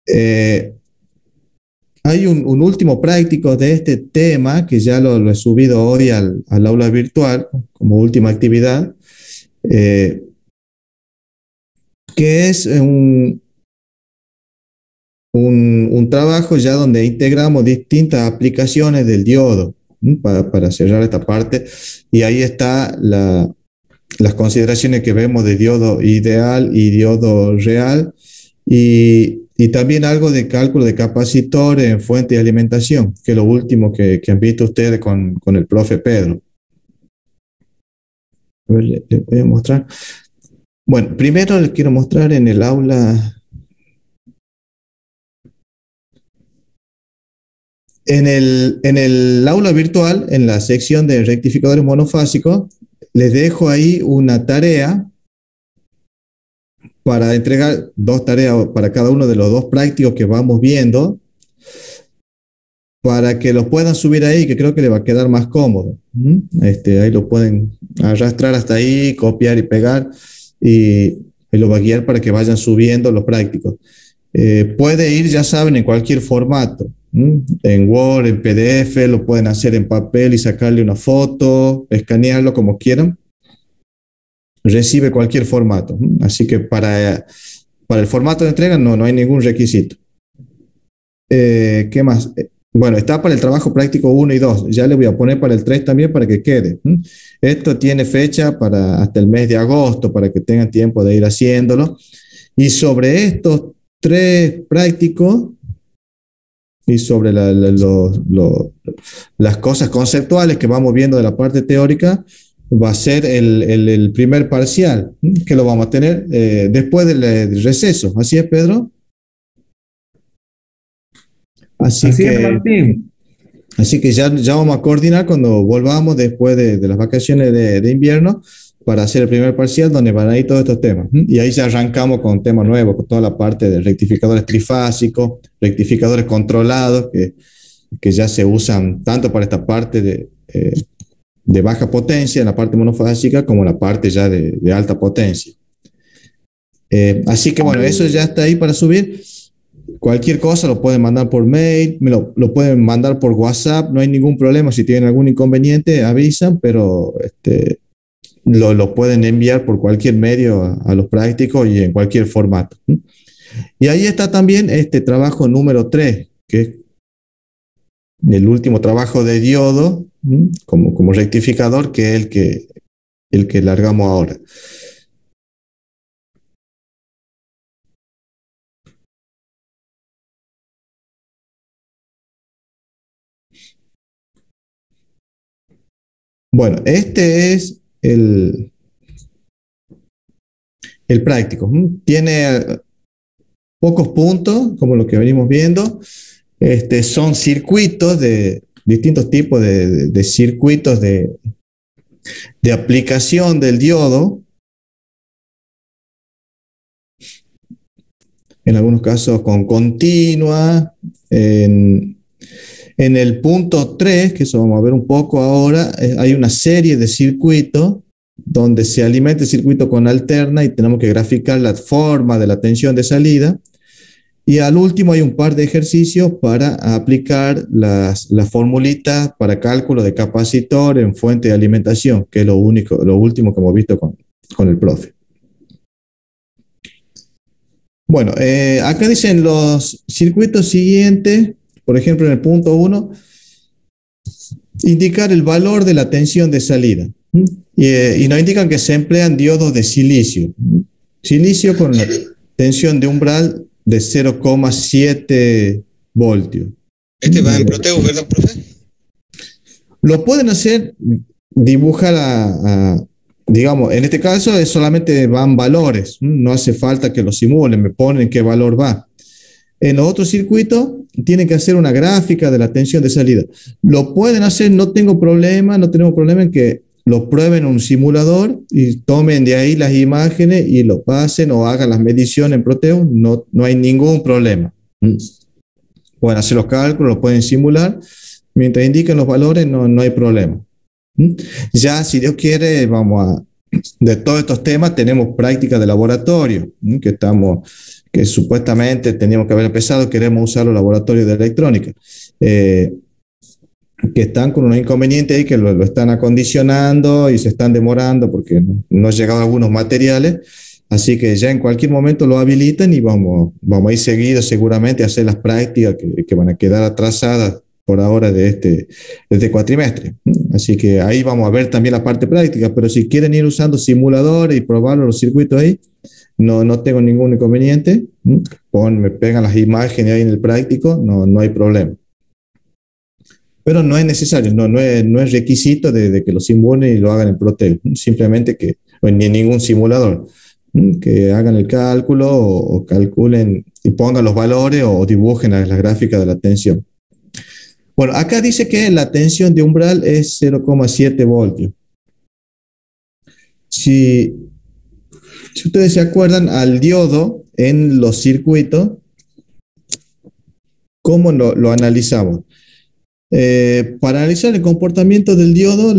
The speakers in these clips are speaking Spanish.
Eh, Hay un último práctico de este tema que ya lo he subido hoy al aula virtual como última actividad, eh, que es un trabajo ya donde integramos distintas aplicaciones del diodo, para cerrar esta parte. Y ahí está las consideraciones que vemos de diodo ideal y diodo real, y también algo de cálculo de capacitor en fuente de alimentación, que es lo último que han visto ustedes con el profe Pedro. A ver, le voy a mostrar. Bueno, primero les quiero mostrar en el aula. En el aula virtual, en la sección de rectificadores monofásicos, les dejo ahí una tarea para entregar dos tareas para cada uno de los dos prácticos que vamos viendo, para que los puedan subir ahí, que creo que les va a quedar más cómodo. Ahí lo pueden arrastrar hasta ahí, copiar y pegar, y lo va a guiar para que vayan subiendo los prácticos. Puede ir, ya saben, en cualquier formato. En Word, en PDF, lo pueden hacer en papel y sacarle una foto, escanearlo como quieran. Recibe cualquier formato. Así que para el formato de entrega no hay ningún requisito. ¿Qué más? Bueno, está para el trabajo práctico 1 y 2. Ya le voy a poner para el 3 también para que quede. Esto tiene fecha para hasta el mes de agosto, para que tengan tiempo de ir haciéndolo. Y sobre estos 3 prácticos y sobre las cosas conceptuales que vamos viendo de la parte teórica, va a ser el primer parcial, que lo vamos a tener después del receso. ¿Así es, Pedro? Así Así es, que, Martín. así que ya vamos a coordinar cuando volvamos después de las vacaciones de invierno, para hacer el primer parcial donde van a ir todos estos temas. Y ahí ya arrancamos con temas nuevos, con toda la parte de rectificadores trifásicos, rectificadores controlados, que ya se usan tanto para esta parte de baja potencia en la parte monofásica, como en la parte ya de alta potencia. Así que bueno, eso ya está ahí para subir. Cualquier cosa lo pueden mandar por mail, lo pueden mandar por WhatsApp, no hay ningún problema. Si tienen algún inconveniente, avisan, pero lo pueden enviar por cualquier medio a los prácticos y en cualquier formato. Y ahí está también este trabajo número 3, que es el último trabajo de diodo, como rectificador, que es el que largamos ahora. Bueno, este es el práctico. Tiene pocos puntos, como lo que venimos viendo. Son circuitos de distintos tipos de circuitos de aplicación del diodo, en algunos casos con continua. En el punto 3, que eso vamos a ver un poco ahora, hay una serie de circuitos donde se alimenta el circuito con alterna y tenemos que graficar la forma de la tensión de salida. Y al último hay un par de ejercicios para aplicar las formulitas para cálculo de capacitor en fuente de alimentación, que es lo último que hemos visto con el profe. Bueno, acá dicen los circuitos siguientes, por ejemplo, en el punto 1, indicar el valor de la tensión de salida. Y nos indican que se emplean diodos de silicio. Silicio con la tensión de umbral de 0,7 voltios. Este va en Proteus, ¿verdad, profe? Lo pueden hacer, dibujar digamos, en este caso solamente van valores, no hace falta que lo simulen, me ponen qué valor va. En los otros circuitos tienen que hacer una gráfica de la tensión de salida. Lo pueden hacer, no tenemos problema en que lo prueben en un simulador y tomen de ahí las imágenes y lo pasen o hagan las mediciones en Proteus, no hay ningún problema. Pueden hacer los cálculos, lo pueden simular, mientras indiquen los valores no hay problema. Ya, si Dios quiere, vamos de todos estos temas tenemos prácticas de laboratorio, que que supuestamente teníamos que haber empezado, queremos usar los laboratorios de electrónica, que están con unos inconvenientes ahí que lo están acondicionando y se están demorando porque no han llegado algunos materiales, así que ya en cualquier momento lo habilitan y vamos a ir seguidos seguramente a hacer las prácticas que van a quedar atrasadas por ahora de este cuatrimestre. Así que ahí vamos a ver también la parte práctica, pero si quieren ir usando simuladores y probar los circuitos ahí, no tengo ningún inconveniente. Me pegan las imágenes ahí en el práctico, no hay problema. Pero no es necesario, no es requisito de que lo simulen y lo hagan en Protel, simplemente que, ni en ningún simulador, que hagan el cálculo o calculen y pongan los valores o dibujen las gráficas de la tensión. Bueno, acá dice que la tensión de umbral es 0,7 voltios. Si ustedes se acuerdan al diodo en los circuitos, ¿cómo lo analizamos? Para analizar el comportamiento del diodo,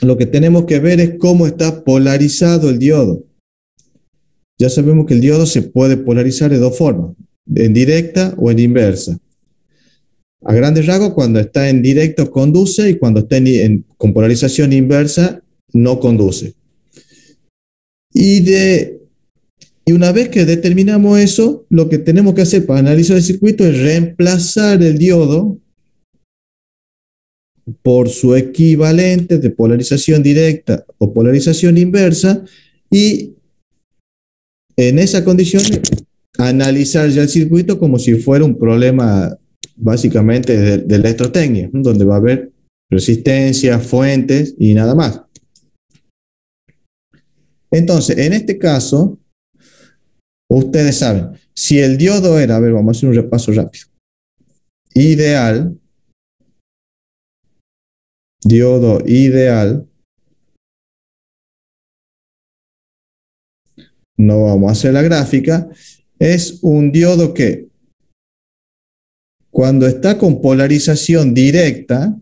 lo que tenemos que ver es cómo está polarizado el diodo. Ya sabemos que el diodo se puede polarizar de dos formas, en directa o en inversa. A grandes rasgos, cuando está en directo conduce y cuando está con polarización inversa no conduce. Y una vez que determinamos eso, lo que tenemos que hacer para analizar el circuito es reemplazar el diodo por su equivalente de polarización directa o polarización inversa y en esa condición analizar ya el circuito como si fuera un problema básicamente de electrotecnia, donde va a haber resistencia, fuentes y nada más. Entonces, en este caso, ustedes saben, si el diodo era, a ver, vamos a hacer un repaso rápido. Ideal, diodo ideal, no vamos a hacer la gráfica, es un diodo que cuando está con polarización directa,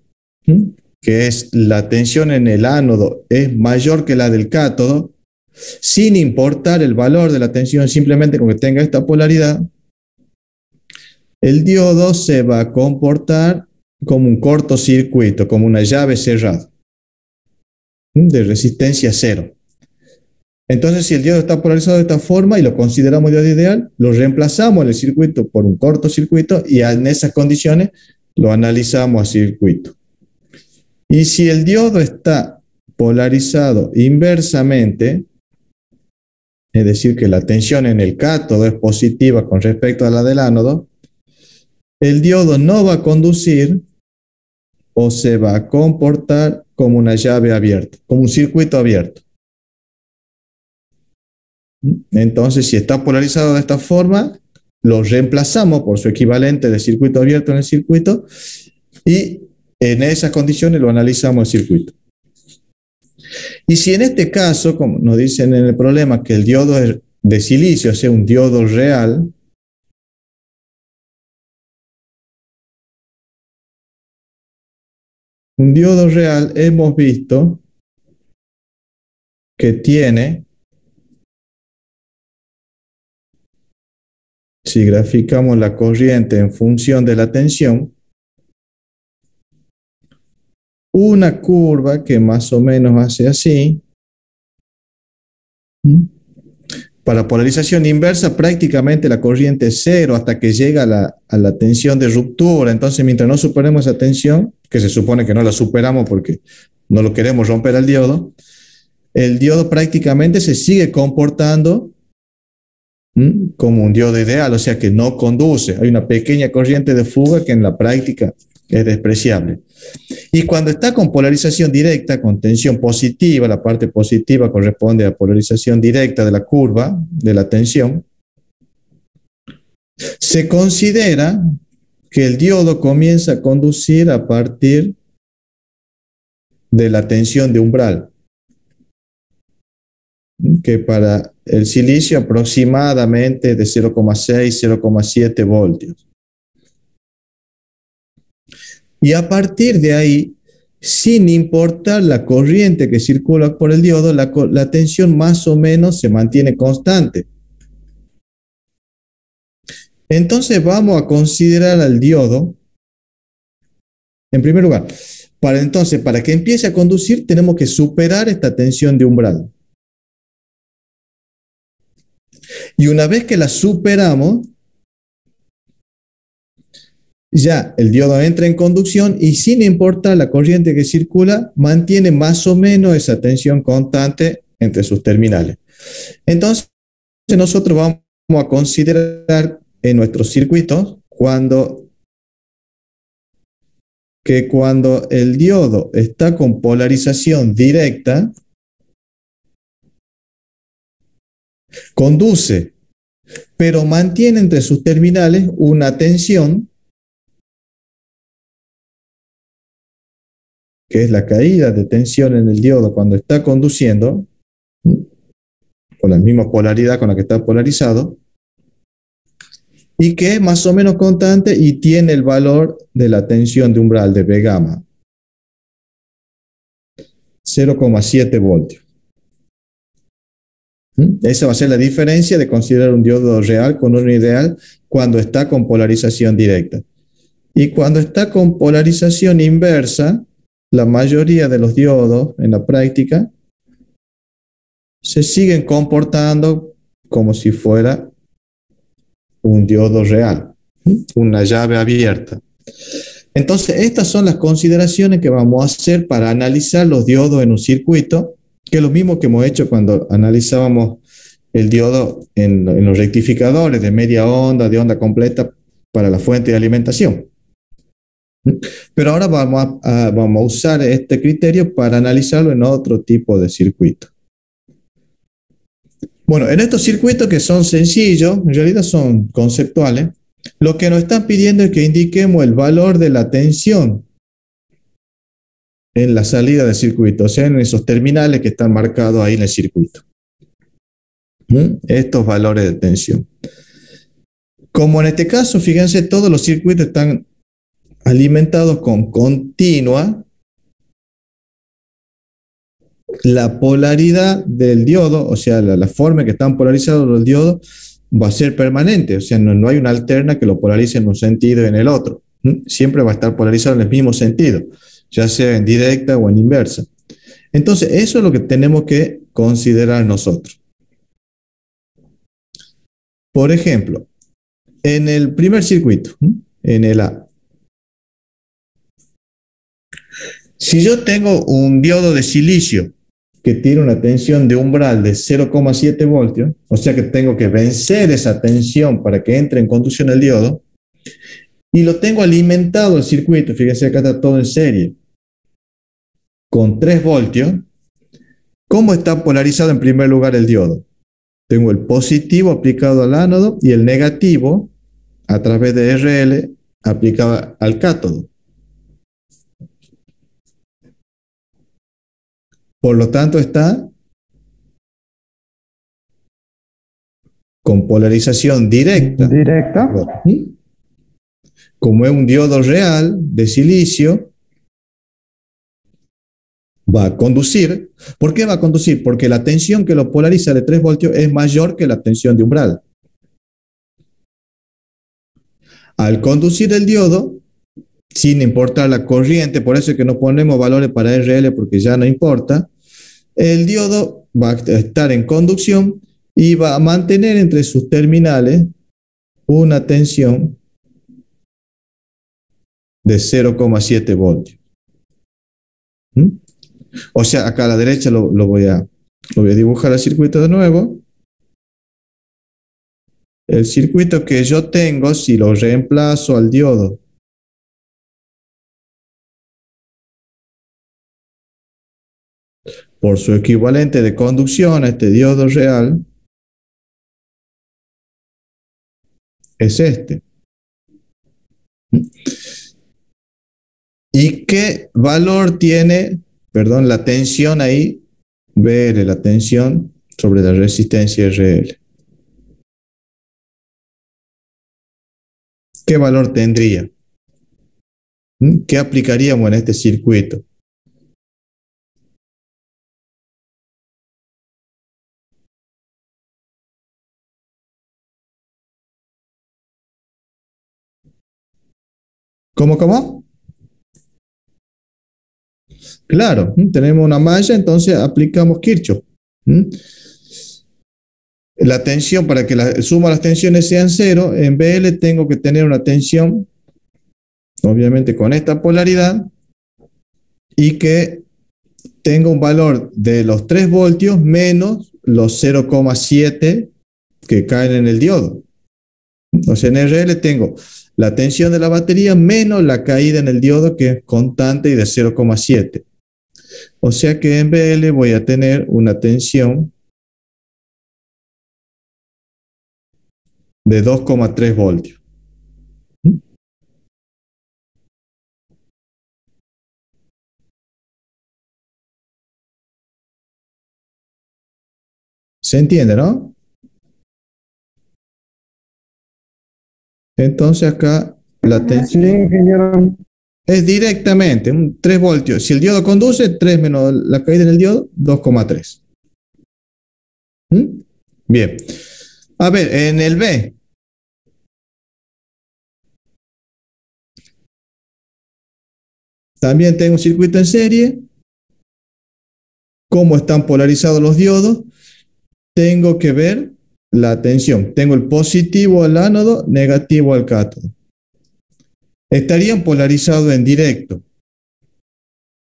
que es la tensión en el ánodo es mayor que la del cátodo, sin importar el valor de la tensión, simplemente con que tenga esta polaridad, el diodo se va a comportar como un cortocircuito, como una llave cerrada, de resistencia cero. Entonces, si el diodo está polarizado de esta forma y lo consideramos diodo ideal, lo reemplazamos en el circuito por un cortocircuito y en esas condiciones lo analizamos a circuito. Y si el diodo está polarizado inversamente, es decir, que la tensión en el cátodo es positiva con respecto a la del ánodo, el diodo no va a conducir o se va a comportar como una llave abierta, como un circuito abierto. Entonces, si está polarizado de esta forma, lo reemplazamos por su equivalente de circuito abierto en el circuito y en esas condiciones lo analizamos el circuito. Y si en este caso, como nos dicen en el problema, que el diodo es de silicio, o sea, un diodo real, hemos visto que tiene, si graficamos la corriente en función de la tensión, una curva que más o menos hace así. Para polarización inversa, prácticamente la corriente es cero hasta que llega a la tensión de ruptura. Entonces, mientras no superemos esa tensión, que se supone que no la superamos porque no lo queremos romper al diodo, el diodo prácticamente se sigue comportando como un diodo ideal, o sea que no conduce. Hay una pequeña corriente de fuga que en la práctica es despreciable. Y cuando está con polarización directa, con tensión positiva, la parte positiva corresponde a polarización directa de la curva de la tensión, se considera que el diodo comienza a conducir a partir de la tensión de umbral, que para el silicio aproximadamente de 0,6, 0,7 voltios. Y a partir de ahí, sin importar la corriente que circula por el diodo, la tensión más o menos se mantiene constante. Entonces vamos a considerar al diodo, en primer lugar, para que empiece a conducir tenemos que superar esta tensión de umbral. Y una vez que la superamos, ya el diodo entra en conducción y sin importar la corriente que circula, mantiene más o menos esa tensión constante entre sus terminales. Entonces, nosotros vamos a considerar en nuestros circuitos cuando el diodo está con polarización directa, conduce, pero mantiene entre sus terminales una tensión, que es la caída de tensión en el diodo cuando está conduciendo, con la misma polaridad con la que está polarizado, y que es más o menos constante y tiene el valor de la tensión de umbral de B gamma, 0,7 voltios. Esa va a ser la diferencia de considerar un diodo real con uno ideal cuando está con polarización directa. Y cuando está con polarización inversa, la mayoría de los diodos en la práctica se siguen comportando como si fuera un diodo real, una llave abierta. Entonces, estas son las consideraciones que vamos a hacer para analizar los diodos en un circuito, que es lo mismo que hemos hecho cuando analizábamos el diodo en los rectificadores de media onda, de onda completa para la fuente de alimentación. Pero ahora vamos a usar este criterio para analizarlo en otro tipo de circuito. Bueno, en estos circuitos que son sencillos, en realidad son conceptuales, lo que nos están pidiendo es que indiquemos el valor de la tensión en la salida del circuito, o sea, en esos terminales que están marcados ahí en el circuito. Estos valores de tensión. Como en este caso, fíjense, todos los circuitos están alimentados con continua, la polaridad del diodo, o sea, la forma en que están polarizados los diodos, va a ser permanente, o sea, no hay una alterna que lo polarice en un sentido y en el otro. Siempre va a estar polarizado en el mismo sentido, ya sea en directa o en inversa. Entonces, eso es lo que tenemos que considerar nosotros. Por ejemplo, en el primer circuito, en el A, si yo tengo un diodo de silicio que tiene una tensión de umbral de 0,7 voltios, o sea que tengo que vencer esa tensión para que entre en conducción el diodo, y lo tengo alimentado el circuito, fíjense acá está todo en serie, con 3 voltios, ¿cómo está polarizado en primer lugar el diodo? Tengo el positivo aplicado al ánodo y el negativo a través de RL aplicado al cátodo. Por lo tanto, está con polarización directa. Directa. Como es un diodo real de silicio, va a conducir. ¿Por qué va a conducir? Porque la tensión que lo polariza de 3 voltios es mayor que la tensión de umbral. Al conducir el diodo, sin importar la corriente, por eso es que no ponemos valores para RL porque ya no importa, el diodo va a estar en conducción y va a mantener entre sus terminales una tensión de 0,7 voltios. O sea, acá a la derecha lo voy a dibujar el circuito de nuevo. El circuito que yo tengo, si lo reemplazo al diodo por su equivalente de conducción a este diodo real, es este. ¿Y qué valor tiene, perdón, la tensión ahí? Ver la tensión sobre la resistencia RL. ¿Qué valor tendría? ¿Qué aplicaríamos en este circuito? ¿Cómo? Claro, tenemos una malla, entonces aplicamos Kirchhoff. La tensión, para que la suma de las tensiones sean cero, en BL tengo que tener una tensión, obviamente con esta polaridad, y que tenga un valor de los 3 voltios menos los 0,7 que caen en el diodo. Entonces en RL tengo la tensión de la batería menos la caída en el diodo, que es constante y de 0,7. O sea que en BL voy a tener una tensión de 2,3 voltios. ¿Se entiende, no? Entonces acá la tensión es directamente un 3 voltios. Si el diodo conduce, 3 menos la caída en el diodo, 2,3. Bien. A ver, en el B. También tengo un circuito en serie. ¿Cómo están polarizados los diodos? Tengo que ver la tensión. Tengo el positivo al ánodo, negativo al cátodo. Estarían polarizados en directo.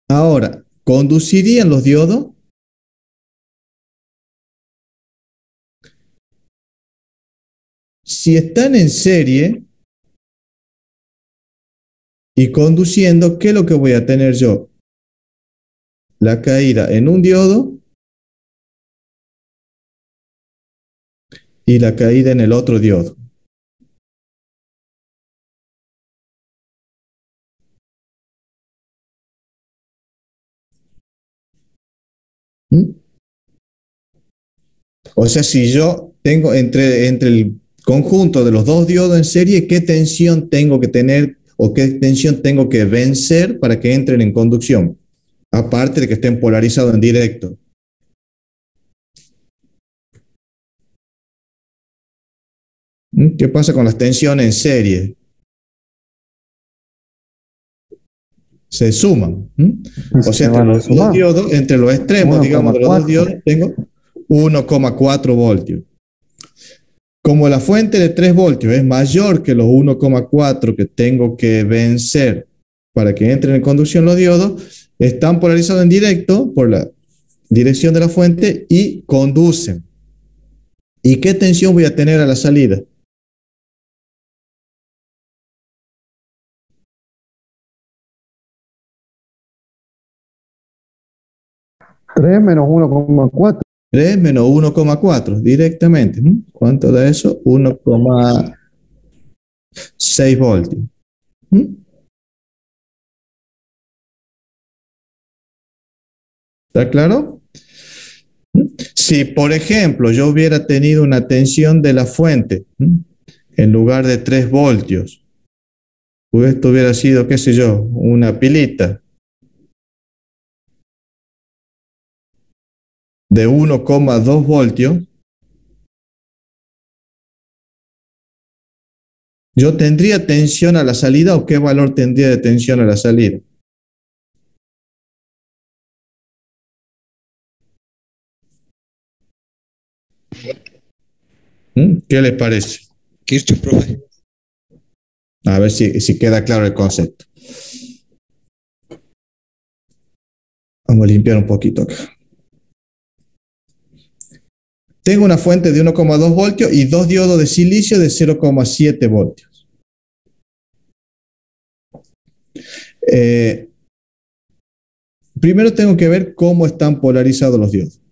Ahora, ¿conducirían los diodos? Si están en serie y conduciendo, ¿qué es lo que voy a tener yo? La caída en un diodo y la caída en el otro diodo. ¿Mm? O sea, si yo tengo entre el conjunto de los dos diodos en serie, ¿qué tensión tengo que tener o qué tensión tengo que vencer para que entren en conducción? Aparte de que estén polarizados en directo. ¿Qué pasa con las tensiones en serie? Se suman. O sea, entre los dos diodos, entre los extremos, digamos, de los dos diodos, tengo 1,4 voltios. Como la fuente de 3 voltios es mayor que los 1,4 que tengo que vencer para que entren en conducción los diodos, están polarizados en directo por la dirección de la fuente y conducen. ¿Y qué tensión voy a tener a la salida? Tres menos 1,4. 3 menos 1,4 directamente. ¿Cuánto da eso? 1,6 voltios. ¿Está claro? Si, por ejemplo, yo hubiera tenido una tensión de la fuente en lugar de 3 voltios, pues esto hubiera sido, qué sé yo, una pilita de 1,2 voltios, ¿yo tendría tensión a la salida o qué valor tendría de tensión a la salida? ¿Qué les parece? Kirchhoff, profe. A ver si queda claro el concepto. Vamos a limpiar un poquito acá. Tengo una fuente de 1,2 voltios y dos diodos de silicio de 0,7 voltios. Primero tengo que ver cómo están polarizados los diodos.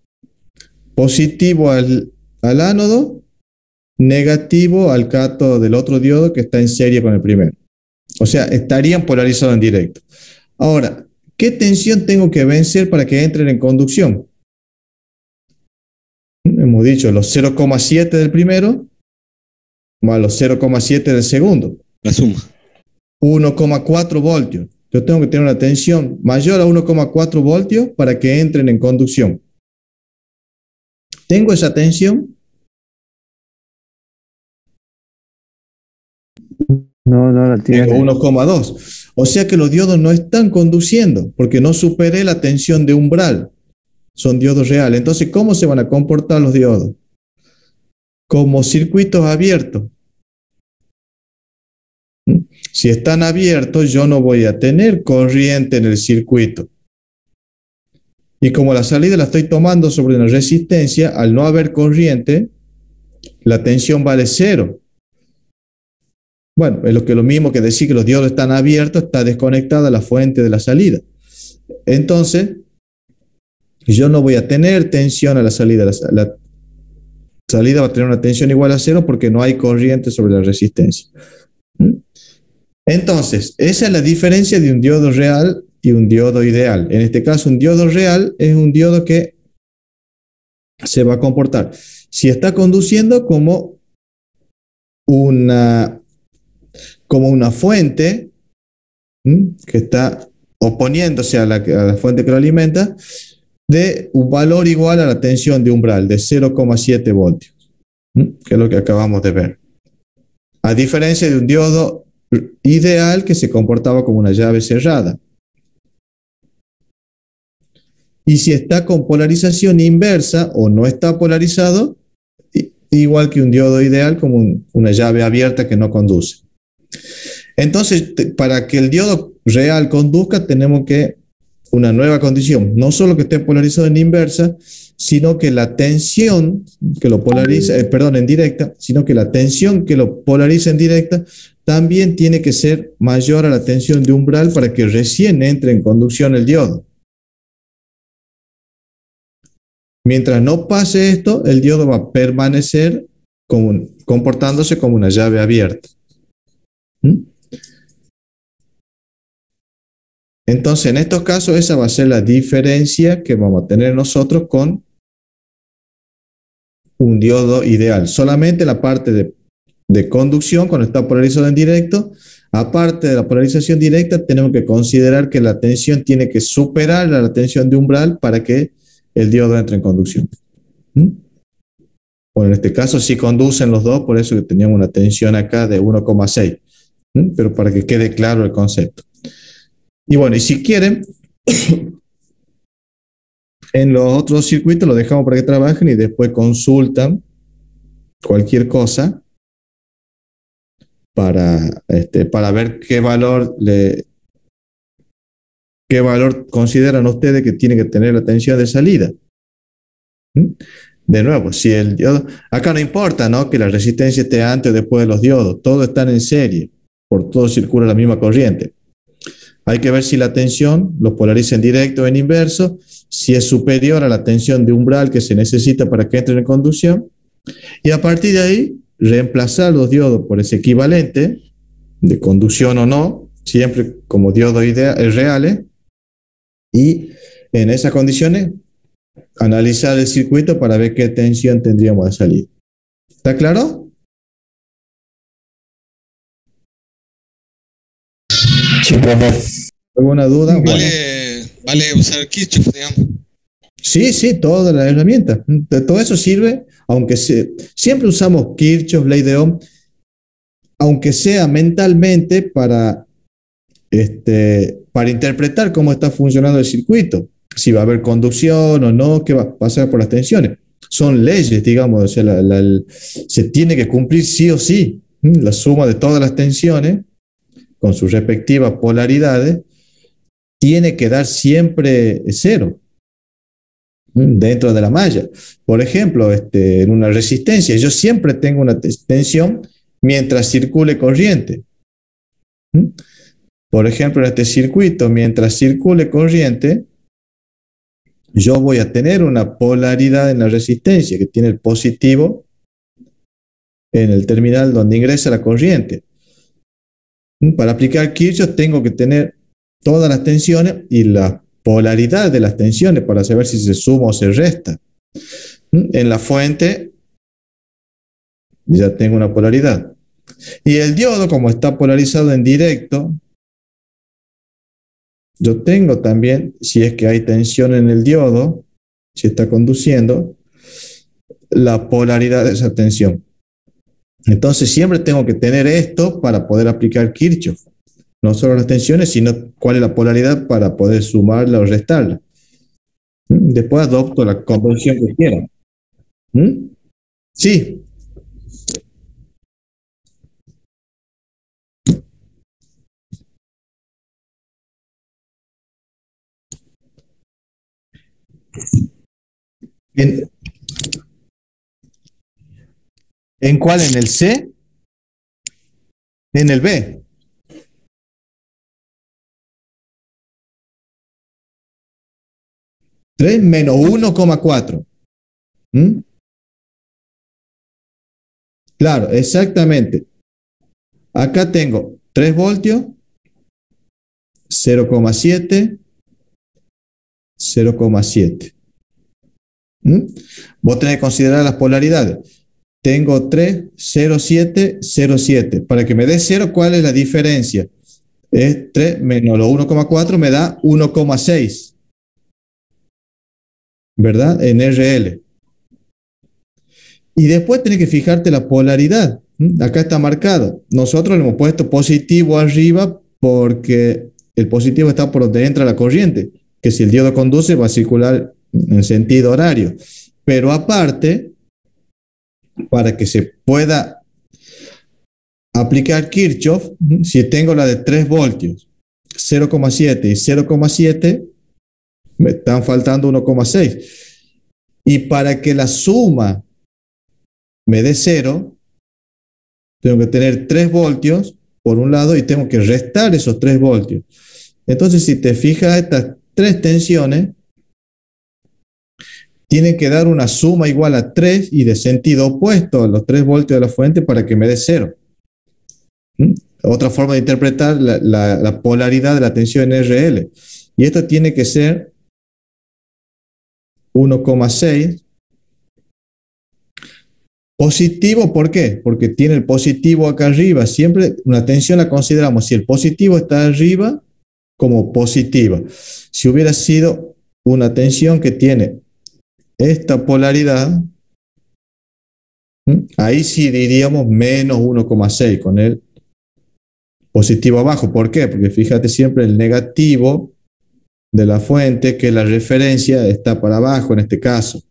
Positivo al ánodo, negativo al cátodo del otro diodo que está en serie con el primero. O sea, estarían polarizados en directo. Ahora, ¿qué tensión tengo que vencer para que entren en conducción? Hemos dicho los 0,7 del primero más los 0,7 del segundo. La suma. 1,4 voltios. Yo tengo que tener una tensión mayor a 1,4 voltios para que entren en conducción. ¿Tengo esa tensión? No, no la Tengo tiene. 1,2. O sea que los diodos no están conduciendo porque no superé la tensión de umbral. Son diodos reales. Entonces, ¿cómo se van a comportar los diodos? Como circuitos abiertos. Si están abiertos, yo no voy a tener corriente en el circuito. Y como la salida la estoy tomando sobre una resistencia, al no haber corriente, la tensión vale cero. Bueno, es lo mismo que decir que los diodos están abiertos, está desconectada la fuente de la salida. Entonces, yo no voy a tener tensión a la salida. La salida va a tener una tensión igual a cero porque no hay corriente sobre la resistencia. Entonces, esa es la diferencia de un diodo real y un diodo ideal. En este caso, un diodo real es un diodo que se va a comportar si está conduciendo como una fuente que está oponiéndose a la fuente que lo alimenta, de un valor igual a la tensión de umbral de 0,7 voltios, que es lo que acabamos de ver. A diferencia de un diodo ideal que se comportaba como una llave cerrada. Y si está con polarización inversa o no está polarizado, igual que un diodo ideal, como una llave abierta que no conduce. Entonces, para que el diodo real conduzca, tenemos que una nueva condición, no solo que esté polarizado en inversa, sino que la tensión que lo polariza, en directa, sino que la tensión que lo polariza en directa también tiene que ser mayor a la tensión de umbral para que recién entre en conducción el diodo. Mientras no pase esto, el diodo va a permanecer comportándose como una llave abierta. Entonces, en estos casos, esa va a ser la diferencia que vamos a tener nosotros con un diodo ideal. Solamente la parte de conducción, cuando está polarizado en directo, aparte de la polarización directa, tenemos que considerar que la tensión tiene que superar la tensión de umbral para que el diodo entre en conducción. Bueno, en este caso sí conducen los dos, por eso que teníamos una tensión acá de 1,6, pero para que quede claro el concepto. Y bueno, y si quieren, en los otros circuitos los dejamos para que trabajen y después consultan cualquier cosa para ver qué valor consideran ustedes que tiene que tener la tensión de salida. De nuevo, si el diodo, acá no importa, ¿no?, que la resistencia esté antes o después de los diodos, todos están en serie, por todo circula la misma corriente. Hay que ver si la tensión los polariza en directo o en inverso, si es superior a la tensión de umbral que se necesita para que entren en conducción, y a partir de ahí reemplazar los diodos por ese equivalente de conducción o no, siempre como diodos reales, y en esas condiciones analizar el circuito para ver qué tensión tendríamos de salida. ¿Está claro? Sí, profe. ¿Alguna duda? Vale, Bueno. vale usar Kirchhoff, digamos. Sí, todas las herramientas. Todo eso sirve, aunque siempre usamos Kirchhoff, ley de Ohm, aunque sea mentalmente para interpretar cómo está funcionando el circuito, si va a haber conducción o no, qué va a pasar por las tensiones. Son leyes, digamos, o sea, se tiene que cumplir sí o sí la suma de todas las tensiones con sus respectivas polaridades, tiene que dar siempre cero dentro de la malla. Por ejemplo, en una resistencia, yo siempre tengo una tensión mientras circule corriente. Por ejemplo, en este circuito, mientras circule corriente, yo voy a tener una polaridad en la resistencia que tiene el positivo en el terminal donde ingresa la corriente. Para aplicar Kirchhoff tengo que tener todas las tensiones y la polaridad de las tensiones para saber si se suma o se resta. En la fuente ya tengo una polaridad. Y el diodo, como está polarizado en directo, yo tengo también, si es que hay tensión en el diodo, si está conduciendo, la polaridad de esa tensión. Entonces siempre tengo que tener esto para poder aplicar Kirchhoff. No solo las tensiones, sino cuál es la polaridad para poder sumarla o restarla. Después adopto la convención que quiera. ¿Mm? Sí, ¿en, en cuál? ¿En el C? ¿En el B? 3 menos 1,4. ¿Mm? Claro, exactamente. Acá tengo 3 voltios, 0,7, 0,7. ¿Mm? Vos tenés que considerar las polaridades. Tengo 3, 0, 7, 0, 7. Para que me dé 0, ¿cuál es la diferencia? Es 3 menos los 1,4 me da 1,6, ¿verdad? En RL. Y después tenés que fijarte la polaridad. Acá está marcado. Nosotros le hemos puesto positivo arriba porque el positivo está por donde entra la corriente, que si el diodo conduce va a circular en sentido horario. Pero aparte, para que se pueda aplicar Kirchhoff, si tengo la de 3 voltios, 0,7 y 0,7, me están faltando 1,6. Y para que la suma me dé 0, tengo que tener 3 voltios por un lado y tengo que restar esos 3 voltios. Entonces, si te fijas, estas 3 tensiones tienen que dar una suma igual a 3 y de sentido opuesto a los 3 voltios de la fuente para que me dé 0. Otra forma de interpretar la polaridad de la tensión en RL. Y esto tiene que ser 1,6. Positivo, ¿por qué? Porque tiene el positivo acá arriba. Siempre una tensión la consideramos, si el positivo está arriba, como positiva. Si hubiera sido una tensión que tiene esta polaridad, ahí sí diríamos menos 1,6 con el positivo abajo. ¿Por qué? Porque fíjate siempre el negativo de la fuente, que la referencia está para abajo en este caso.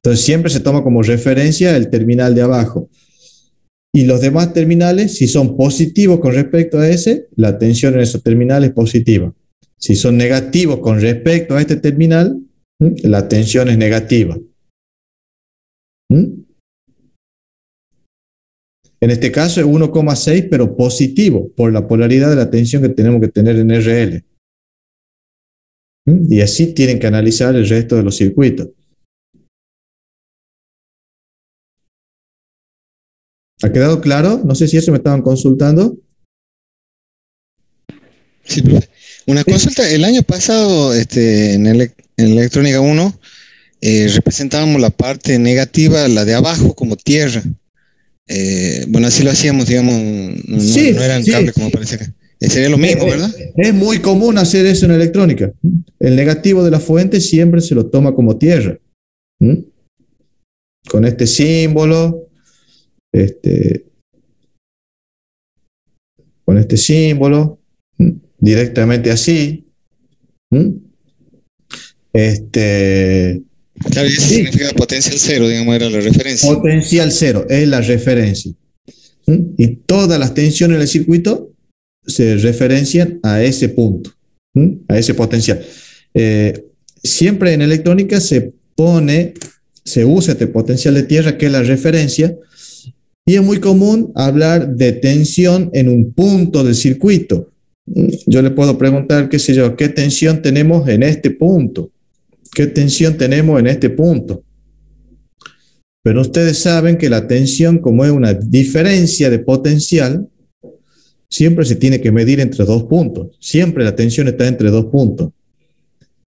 Entonces siempre se toma como referencia el terminal de abajo. Y los demás terminales, si son positivos con respecto a ese, la tensión en esos terminales es positiva. Si son negativos con respecto a este terminal, la tensión es negativa. En este caso es 1,6, pero positivo, por la polaridad de la tensión que tenemos que tener en RL. Y así tienen que analizar el resto de los circuitos. ¿Ha quedado claro? No sé si eso me estaban consultando. Sí, profe. Una Sí. consulta, el año pasado en Electrónica 1 representábamos la parte negativa, la de abajo, como tierra. Bueno, así lo hacíamos, digamos, Sí, no eran sí. cables como parece acá. Sería lo mismo, ¿verdad? Es muy común hacer eso en electrónica. El negativo de la fuente siempre se lo toma como tierra. Con este símbolo, con este símbolo, directamente así. Claro, y eso Sí, significa potencial cero, digamos, era la referencia. potencial cero es la referencia. Y todas las tensiones en el circuito se referencian a ese punto, a ese potencial. Siempre en electrónica se usa este potencial de tierra, que es la referencia, y es muy común hablar de tensión en un punto del circuito. Yo le puedo preguntar, qué sé yo, ¿qué tensión tenemos en este punto? ¿Qué tensión tenemos en este punto? Pero ustedes saben que la tensión, como es una diferencia de potencial, siempre se tiene que medir entre 2 puntos. Siempre la tensión está entre 2 puntos.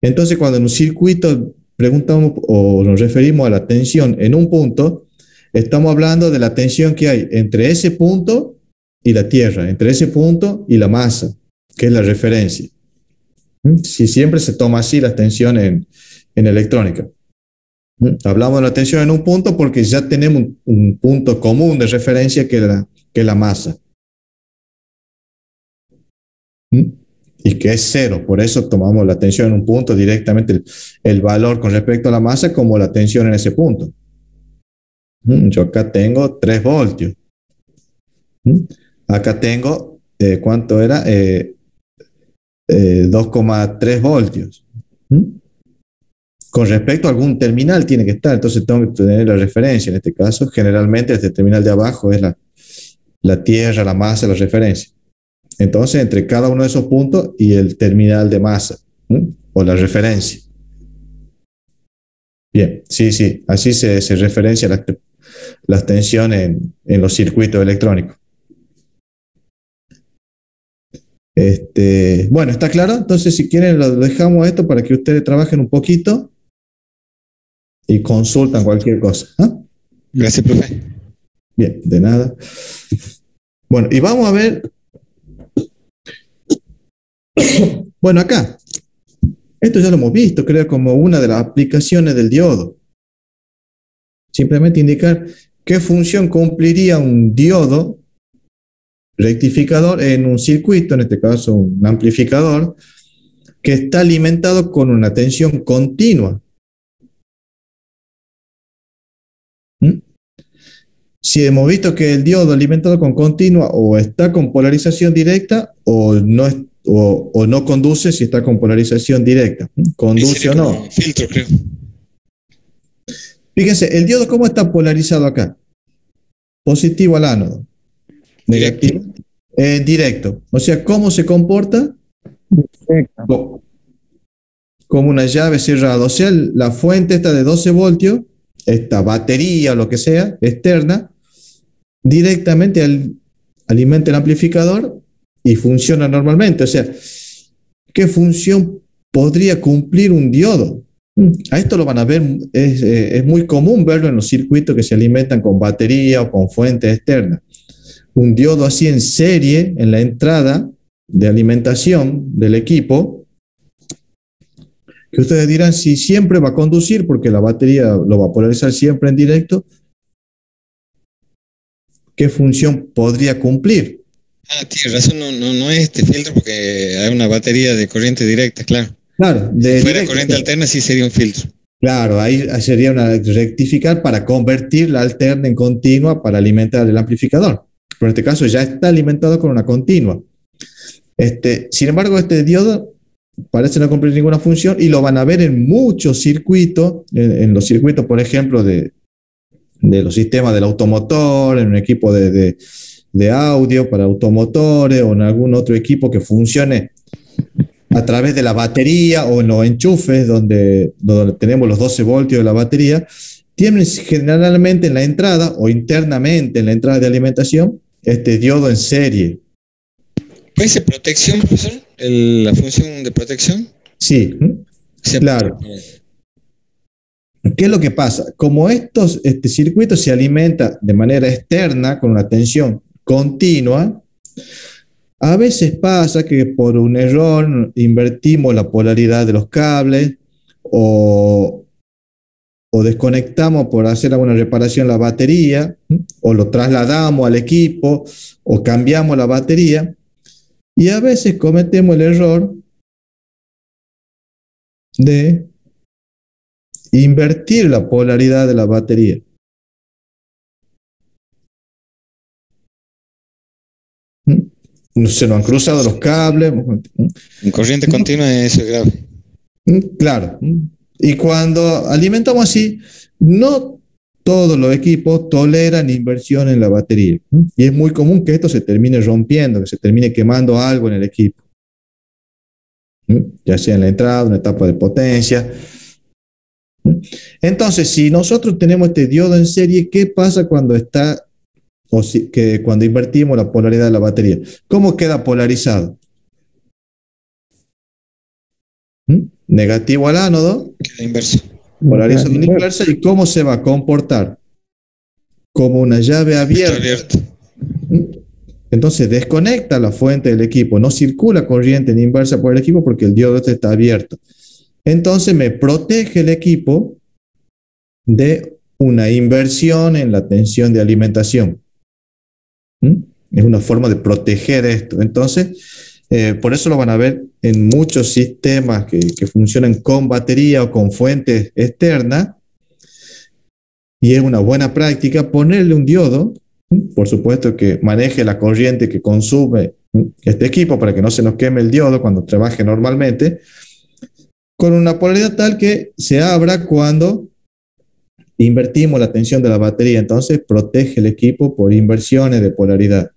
Entonces, cuando en un circuito preguntamos o nos referimos a la tensión en un punto, estamos hablando de la tensión que hay entre ese punto y la Tierra, entre ese punto y la masa, que es la referencia. Si siempre se toma así la tensión en electrónica. Hablamos de la tensión en un punto porque ya tenemos un punto común de referencia que es la masa. Y que es cero. Por eso tomamos la tensión en un punto directamente el valor con respecto a la masa como la tensión en ese punto. Yo acá tengo 3 voltios. Acá tengo, ¿cuánto era? 2,3 voltios. Con respecto a algún terminal tiene que estar, entonces tengo que tener la referencia. En este caso, generalmente este terminal de abajo es la tierra, la masa, la referencia. Entonces, entre cada uno de esos puntos y el terminal de masa, o la referencia. Bien, sí, así se referencia las tensiones en los circuitos electrónicos. Bueno, ¿está claro? Entonces, si quieren, lo dejamos esto para que ustedes trabajen un poquito y consultan cualquier cosa. ¿Ah? Gracias, profe. Bien, de nada. Bueno, y vamos a ver. Bueno, acá. Esto ya lo hemos visto, creo, como una de las aplicaciones del diodo. Simplemente indicar qué función cumpliría un diodo rectificador en un circuito, en este caso un amplificador, que está alimentado con una tensión continua. Si hemos visto que el diodo alimentado con continua o está con polarización directa o no conduce si está con polarización directa. Conduce o no. Filtro, creo. Fíjense, el diodo, ¿cómo está polarizado acá? Positivo al ánodo. Negativo. Directo. O sea, ¿cómo se comporta? Directo. Como una llave cerrada. O sea, la fuente esta de 12 voltios, esta batería o lo que sea, externa, directamente alimenta el amplificador y funciona normalmente. O sea, ¿qué función podría cumplir un diodo? A esto lo van a ver, es muy común verlo en los circuitos que se alimentan con batería o con fuentes externas. Un diodo así en serie en la entrada de alimentación del equipo, que ustedes dirán si siempre va a conducir porque la batería lo va a polarizar siempre en directo. ¿Qué función podría cumplir? Tienes razón, no es este filtro porque hay una batería de corriente directa, claro. Claro, si fuera corriente alterna sí sería un filtro. Claro, ahí sería una rectificar para convertir la alterna en continua para alimentar el amplificador. Pero en este caso ya está alimentado con una continua. Sin embargo, este diodo parece no cumplir ninguna función y lo van a ver en muchos circuitos, en los circuitos, por ejemplo, de los sistemas del automotor, en un equipo de audio para automotores o en algún otro equipo que funcione a través de la batería o en los enchufes donde tenemos los 12 voltios de la batería, tienen generalmente en la entrada o internamente en la entrada de alimentación este diodo en serie. ¿Puede ser protección, profesor? ¿La función de protección? Sí, claro. ¿Qué es lo que pasa? Como este circuito se alimenta de manera externa con una tensión continua, a veces pasa que por un error invertimos la polaridad de los cables o desconectamos por hacer alguna reparación la batería, o lo trasladamos al equipo o cambiamos la batería, y a veces cometemos el error de invertir la polaridad de la batería. Se nos han cruzado los cables. En corriente continua eso es grave. Claro. Y cuando alimentamos así, no todos los equipos toleran inversión en la batería. Y es muy común que esto se termine rompiendo, que se termine quemando algo en el equipo. Ya sea en la entrada, una etapa de potencia. Entonces, si nosotros tenemos este diodo en serie, ¿qué pasa cuando cuando invertimos la polaridad de la batería? ¿Cómo queda polarizado? Negativo al ánodo. Queda inverso. Polarización inversa. ¿Y cómo se va a comportar? Como una llave abierta. Entonces desconecta la fuente del equipo. No circula corriente ni inversa por el equipo porque el diodo está abierto. Entonces me protege el equipo de una inversión en la tensión de alimentación. Es una forma de proteger esto. Entonces, por eso lo van a ver en muchos sistemas que funcionan con batería o con fuentes externas, y es una buena práctica ponerle un diodo, por supuesto que maneje la corriente que consume este equipo para que no se nos queme el diodo cuando trabaje normalmente, con una polaridad tal que se abra cuando invertimos la tensión de la batería. Entonces protege el equipo por inversiones de polaridad.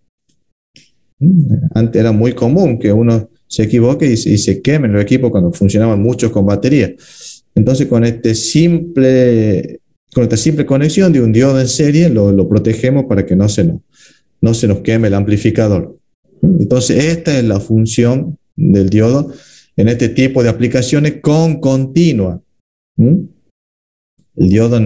Antes era muy común que uno se equivoque y se quemen los equipos cuando funcionaban muchos con batería. Entonces con esta simple conexión de un diodo en serie lo protegemos para que no se nos queme el amplificador. Entonces esta es la función del diodo en este tipo de aplicaciones con continua. El diodo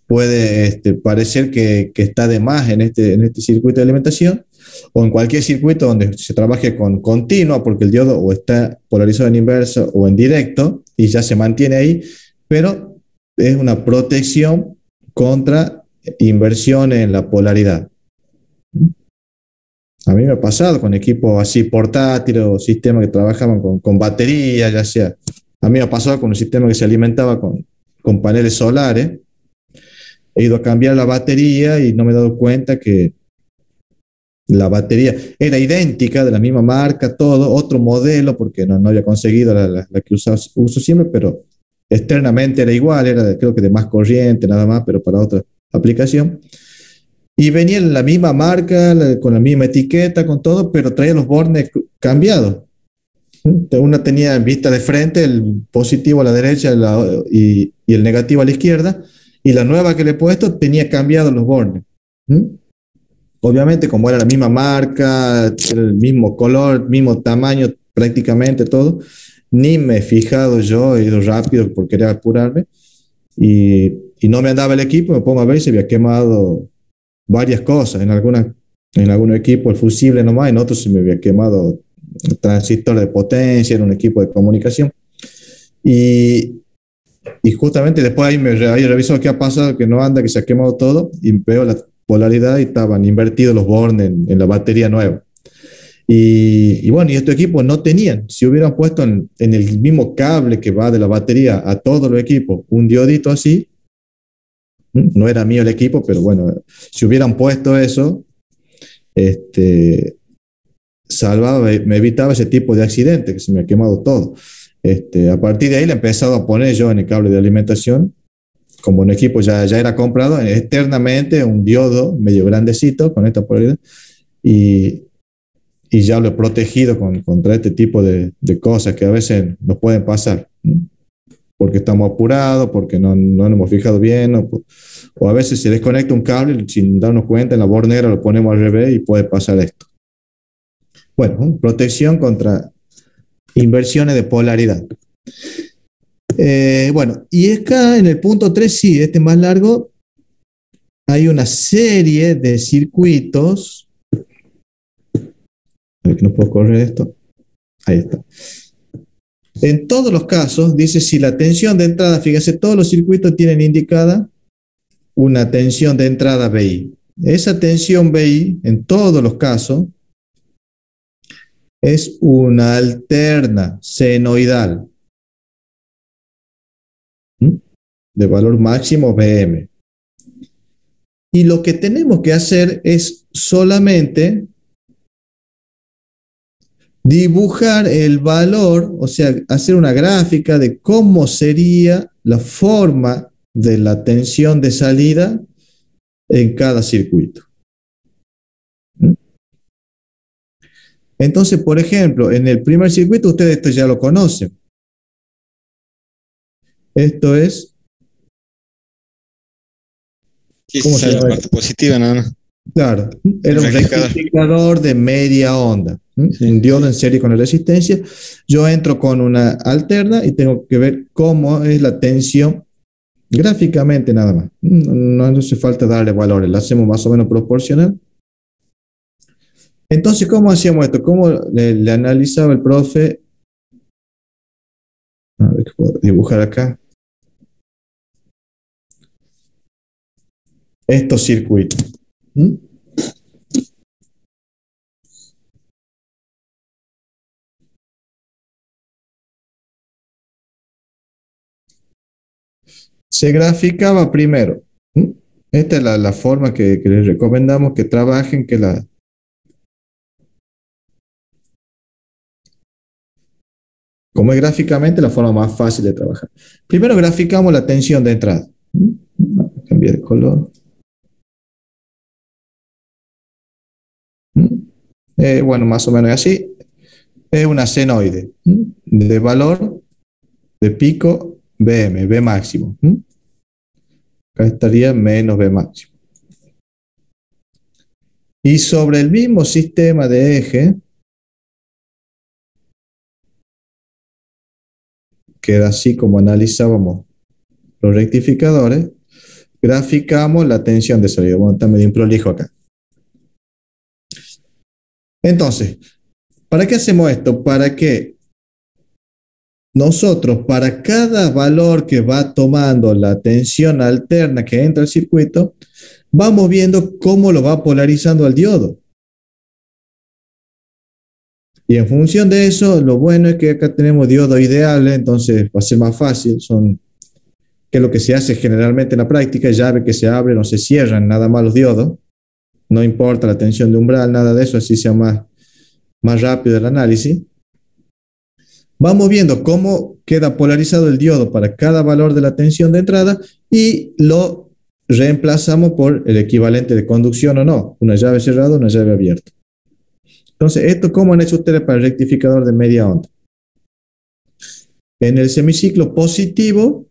puede parecer que está de más en este circuito de alimentación o en cualquier circuito donde se trabaje con continua, porque el diodo o está polarizado en inverso o en directo y ya se mantiene ahí, pero es una protección contra inversiones en la polaridad. A mí me ha pasado con equipos así portátiles o sistemas que trabajaban con batería, ya sea. A mí me ha pasado con un sistema que se alimentaba con paneles solares. He ido a cambiar la batería y no me he dado cuenta que la batería era idéntica, de la misma marca, todo, otro modelo, porque no había conseguido la que uso siempre, pero externamente era igual, creo que de más corriente, nada más, pero para otra aplicación. Y venía en la misma marca, con la misma etiqueta, con todo, pero traía los bornes cambiados. Una tenía en vista de frente el positivo a la derecha y el negativo a la izquierda, y la nueva que le he puesto tenía cambiado los bornes. Obviamente, como era la misma marca, era el mismo color, mismo tamaño, prácticamente todo, ni me he fijado yo, he ido rápido por querer apurarme, y no me andaba el equipo, me pongo a ver y se había quemado varias cosas. En algunos equipos el fusible nomás, en otros se me había quemado el transistor de potencia, era un equipo de comunicación. Y, y justamente después ahí reviso qué ha pasado, que no anda, que se ha quemado todo, y veo la polaridad y estaban invertidos los bornes en la batería nueva. Y bueno, y estos equipos no tenían, si hubieran puesto en el mismo cable que va de la batería a todos los equipos un diodito así, no era mío el equipo, pero bueno, si hubieran puesto eso, salvaba, me evitaba ese tipo de accidente, que se me ha quemado todo. A partir de ahí le he empezado a poner yo en el cable de alimentación, como un equipo ya era comprado externamente, un diodo medio grandecito con esta polaridad, y, y ya lo he protegido contra este tipo de cosas que a veces nos pueden pasar, porque estamos apurados, porque no nos hemos fijado bien, o a veces se desconecta un cable sin darnos cuenta, en la bornera lo ponemos al revés y puede pasar esto. Bueno, protección contra inversiones de polaridad. Bueno, y acá en el punto 3, sí, este más largo, hay una serie de circuitos. A ver que no puedo correr esto. Ahí está. En todos los casos, dice si la tensión de entrada, fíjese, todos los circuitos tienen indicada una tensión de entrada BI. Esa tensión BI, en todos los casos, es una alterna senoidal de valor máximo Bm. Y lo que tenemos que hacer es solamente dibujar el valor, o sea, hacer una gráfica de cómo sería la forma de la tensión de salida en cada circuito. Entonces, por ejemplo, en el primer circuito, ustedes esto ya lo conocen. Esto es. ¿Cómo se llama? La parte positiva, nada más. Claro, era un rectificador de media onda, sí. Un diodo en serie con la resistencia. Yo entro con una alterna y tengo que ver cómo es la tensión gráficamente nada más. No hace falta darle valores, la hacemos más o menos proporcional. Entonces, ¿cómo hacíamos esto? ¿Cómo le analizaba el profe? A ver, ¿qué puedo dibujar acá? estos circuitos. ¿Mm? Se graficaba primero. ¿Mm? Esta es la forma que les recomendamos que trabajen, como es gráficamente la forma más fácil de trabajar. Primero graficamos la tensión de entrada. ¿Mm? Cambié de color. ¿Mm? Bueno, más o menos así. Es una senoide. ¿Mm? De valor de pico BM, B máximo. ¿Mm? Acá estaría menos B máximo. Y sobre el mismo sistema de eje, que era así como analizábamos los rectificadores, graficamos la tensión de salida. Bueno, está medio improlijo acá. Entonces, ¿para qué hacemos esto? Para que nosotros, para cada valor que va tomando la tensión alterna que entra al circuito, vamos viendo cómo lo va polarizando al diodo. Y en función de eso, lo bueno es que acá tenemos diodos ideales, entonces va a ser más fácil. Que es lo que se hace generalmente en la práctica, llave que se abre, no se cierran nada más los diodos. No importa la tensión de umbral, nada de eso, así sea más rápido el análisis. Vamos viendo cómo queda polarizado el diodo para cada valor de la tensión de entrada y lo reemplazamos por el equivalente de conducción o no, una llave cerrada o una llave abierta. Entonces, ¿esto cómo han hecho ustedes para el rectificador de media onda? En el semiciclo positivo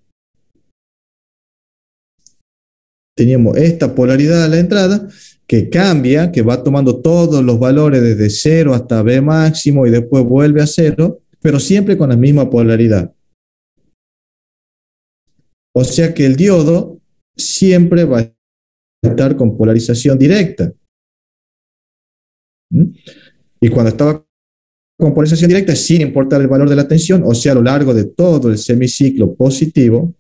teníamos esta polaridad a la entrada que cambia, que va tomando todos los valores desde 0 hasta B máximo y después vuelve a 0, pero siempre con la misma polaridad. O sea que el diodo siempre va a estar con polarización directa. ¿Mm? Y cuando estaba con polarización directa, sin importar el valor de la tensión, o sea, a lo largo de todo el semiciclo positivo,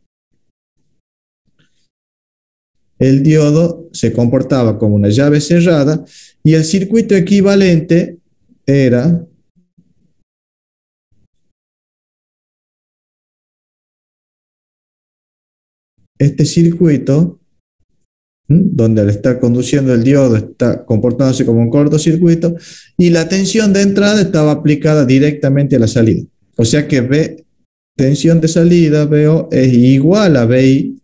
el diodo se comportaba como una llave cerrada y el circuito equivalente era este circuito, donde al estar conduciendo el diodo está comportándose como un cortocircuito y la tensión de entrada estaba aplicada directamente a la salida. O sea que B, tensión de salida, BO, es igual a BI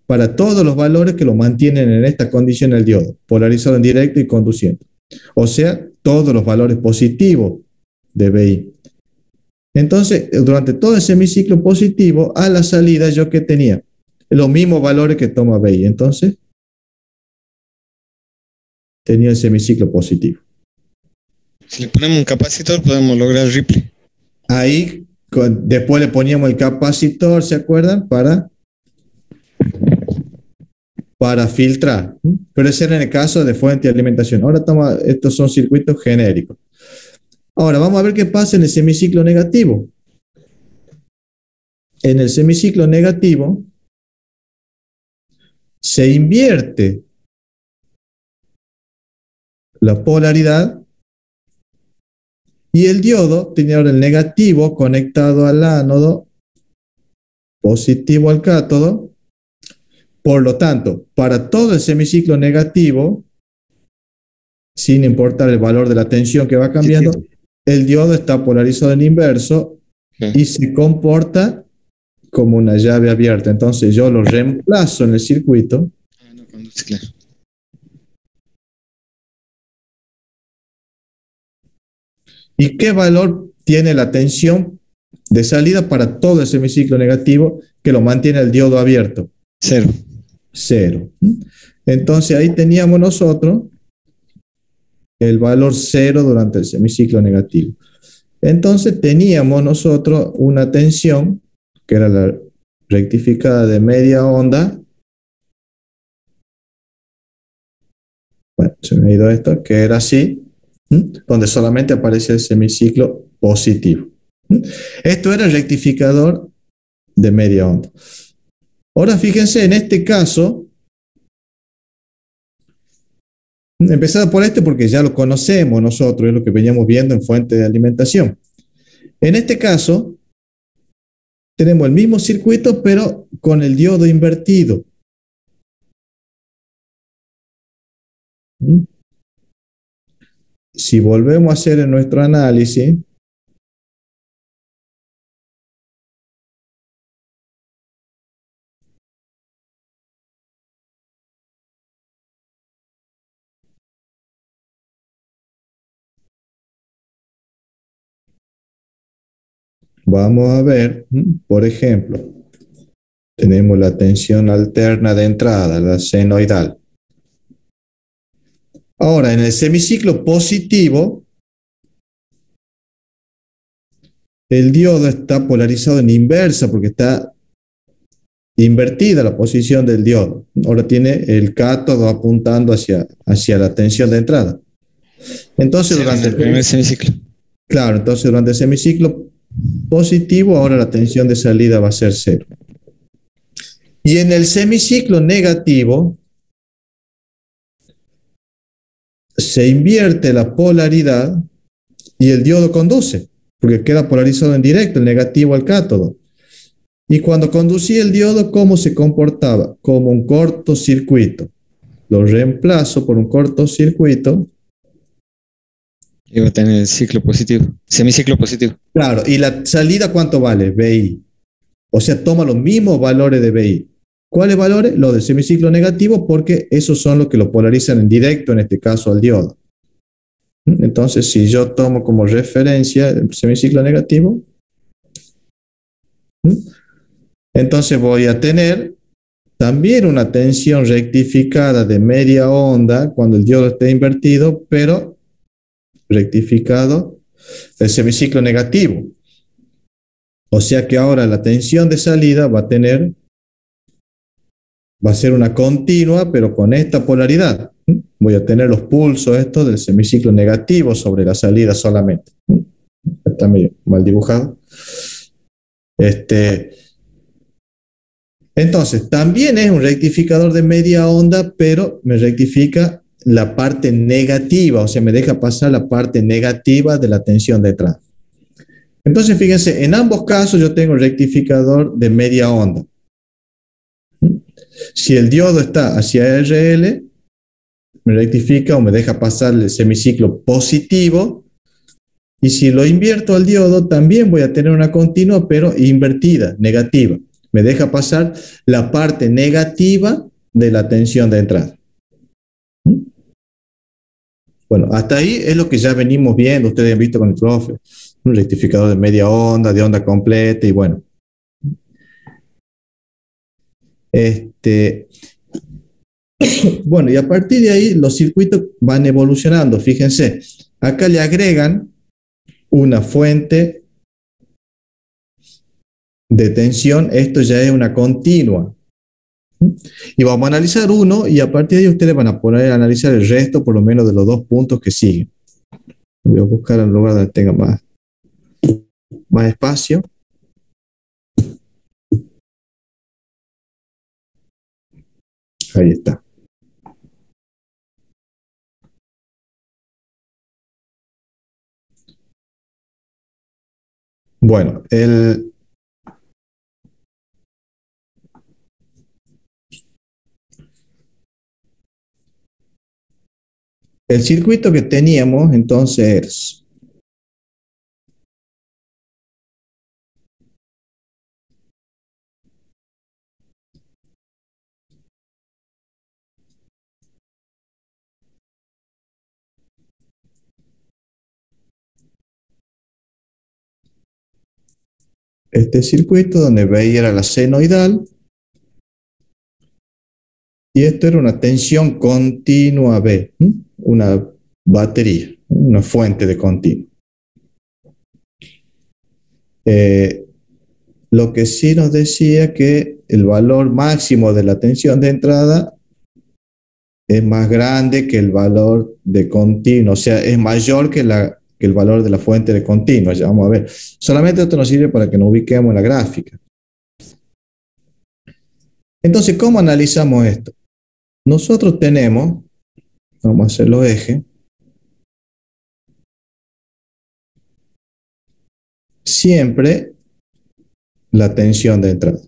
para todos los valores que lo mantienen en esta condición el diodo, polarizado en directo y conduciendo. O sea, todos los valores positivos de BI. Entonces, durante todo ese semiciclo positivo, a la salida yo que tenía los mismos valores que toma BI. Entonces, tenía el semiciclo positivo. Si le ponemos un capacitor, podemos lograr Ripley. Ahí, después le poníamos el capacitor, ¿se acuerdan? Para filtrar. Pero ese era en el caso de fuente de alimentación. Ahora estos son circuitos genéricos. Ahora vamos a ver qué pasa en el semiciclo negativo. En el semiciclo negativo se invierte la polaridad y el diodo tiene ahora el negativo conectado al ánodo, positivo al cátodo. Por lo tanto, para todo el semiciclo negativo, sin importar el valor de la tensión que va cambiando, el diodo está polarizado en inverso y se comporta como una llave abierta. Entonces yo lo reemplazo en el circuito. No conduce, claro. ¿Y qué valor tiene la tensión de salida para todo el semiciclo negativo que lo mantiene el diodo abierto? 0. 0. Entonces ahí teníamos nosotros el valor 0 durante el semiciclo negativo. Entonces teníamos nosotros una tensión, que era la rectificada de media onda. Bueno, se me ha ido esto, que era así, donde solamente aparece el semiciclo positivo. Esto era el rectificador de media onda. Ahora fíjense, en este caso, Empezando por este porque ya lo conocemos nosotros, es lo que veníamos viendo en fuente de alimentación. En este caso, tenemos el mismo circuito, pero con el diodo invertido. Si volvemos a hacer en nuestro análisis, vamos a ver, por ejemplo, tenemos la tensión alterna de entrada, la senoidal. Ahora, en el semiciclo positivo, el diodo está polarizado en inversa porque está invertida la posición del diodo. Ahora tiene el cátodo apuntando hacia la tensión de entrada. Entonces, Sí, durante en el primer semiciclo. claro, entonces durante el semiciclo positivo, ahora la tensión de salida va a ser cero. Y en el semiciclo negativo, se invierte la polaridad y el diodo conduce, porque queda polarizado en directo, el negativo al cátodo. Y cuando conducía el diodo, ¿cómo se comportaba? Como un cortocircuito. Lo reemplazo por un cortocircuito. Iba a tener el ciclo positivo, semiciclo positivo. Claro, ¿y la salida cuánto vale? BI. O sea, toma los mismos valores de BI. ¿Cuáles valores? Los del semiciclo negativo, porque esos son los que lo polarizan en directo, en este caso al diodo. Entonces, si yo tomo como referencia el semiciclo negativo, entonces voy a tener también una tensión rectificada de media onda cuando el diodo esté invertido, pero rectificado del semiciclo negativo. O sea que ahora la tensión de salida va a ser una continua, pero con esta polaridad. Voy a tener los pulsos estos del semiciclo negativo sobre la salida solamente. Está medio mal dibujado. Entonces, también es un rectificador de media onda, pero me rectifica la parte negativa, o sea, me deja pasar la parte negativa de la tensión detrás. Entonces, fíjense, en ambos casos yo tengo rectificador de media onda. Si el diodo está hacia RL, me rectifica o me deja pasar el semiciclo positivo. Y si lo invierto al diodo, también voy a tener una continua, pero invertida, negativa. Me deja pasar la parte negativa de la tensión de entrada. Bueno, hasta ahí es lo que ya venimos viendo, ustedes han visto con el profe, un rectificador de media onda, de onda completa y bueno. Bueno, y a partir de ahí los circuitos van evolucionando. Fíjense, acá le agregan una fuente de tensión, esto ya es una continua. Y vamos a analizar uno y a partir de ahí ustedes van a poder analizar el resto, por lo menos de los dos puntos que siguen. Voy a buscar el lugar donde tenga más espacio. Ahí está. Bueno, el circuito que teníamos entonces este circuito donde veía era la senoidal y esto era una tensión continua B, una batería, una fuente de continuo. Lo que sí nos decía que el valor máximo de la tensión de entrada es más grande que el valor de continuo, o sea, es mayor que el valor de la fuente de continuo. Ya vamos a ver. Solamente esto nos sirve para que nos ubiquemos en la gráfica. Entonces, ¿cómo analizamos esto? Nosotros tenemos vamos a hacer los ejes, siempre la tensión de entrada.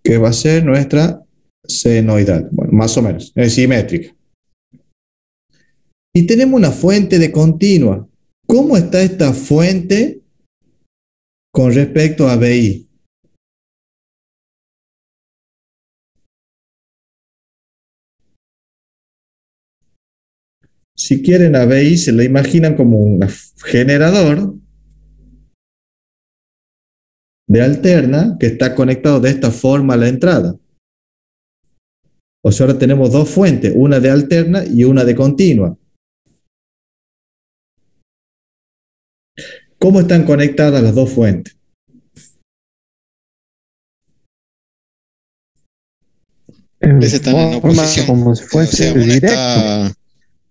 Que va a ser nuestra senoidal, bueno, más o menos, es simétrica. Y tenemos una fuente de continua. ¿Cómo está esta fuente con respecto a BI? Si quieren a BI, se lo imaginan como un generador de alterna que está conectado de esta forma a la entrada. O sea, ahora tenemos dos fuentes, una de alterna y una de continua. ¿Cómo están conectadas las dos fuentes? Están en oposición. Como si fuese directo.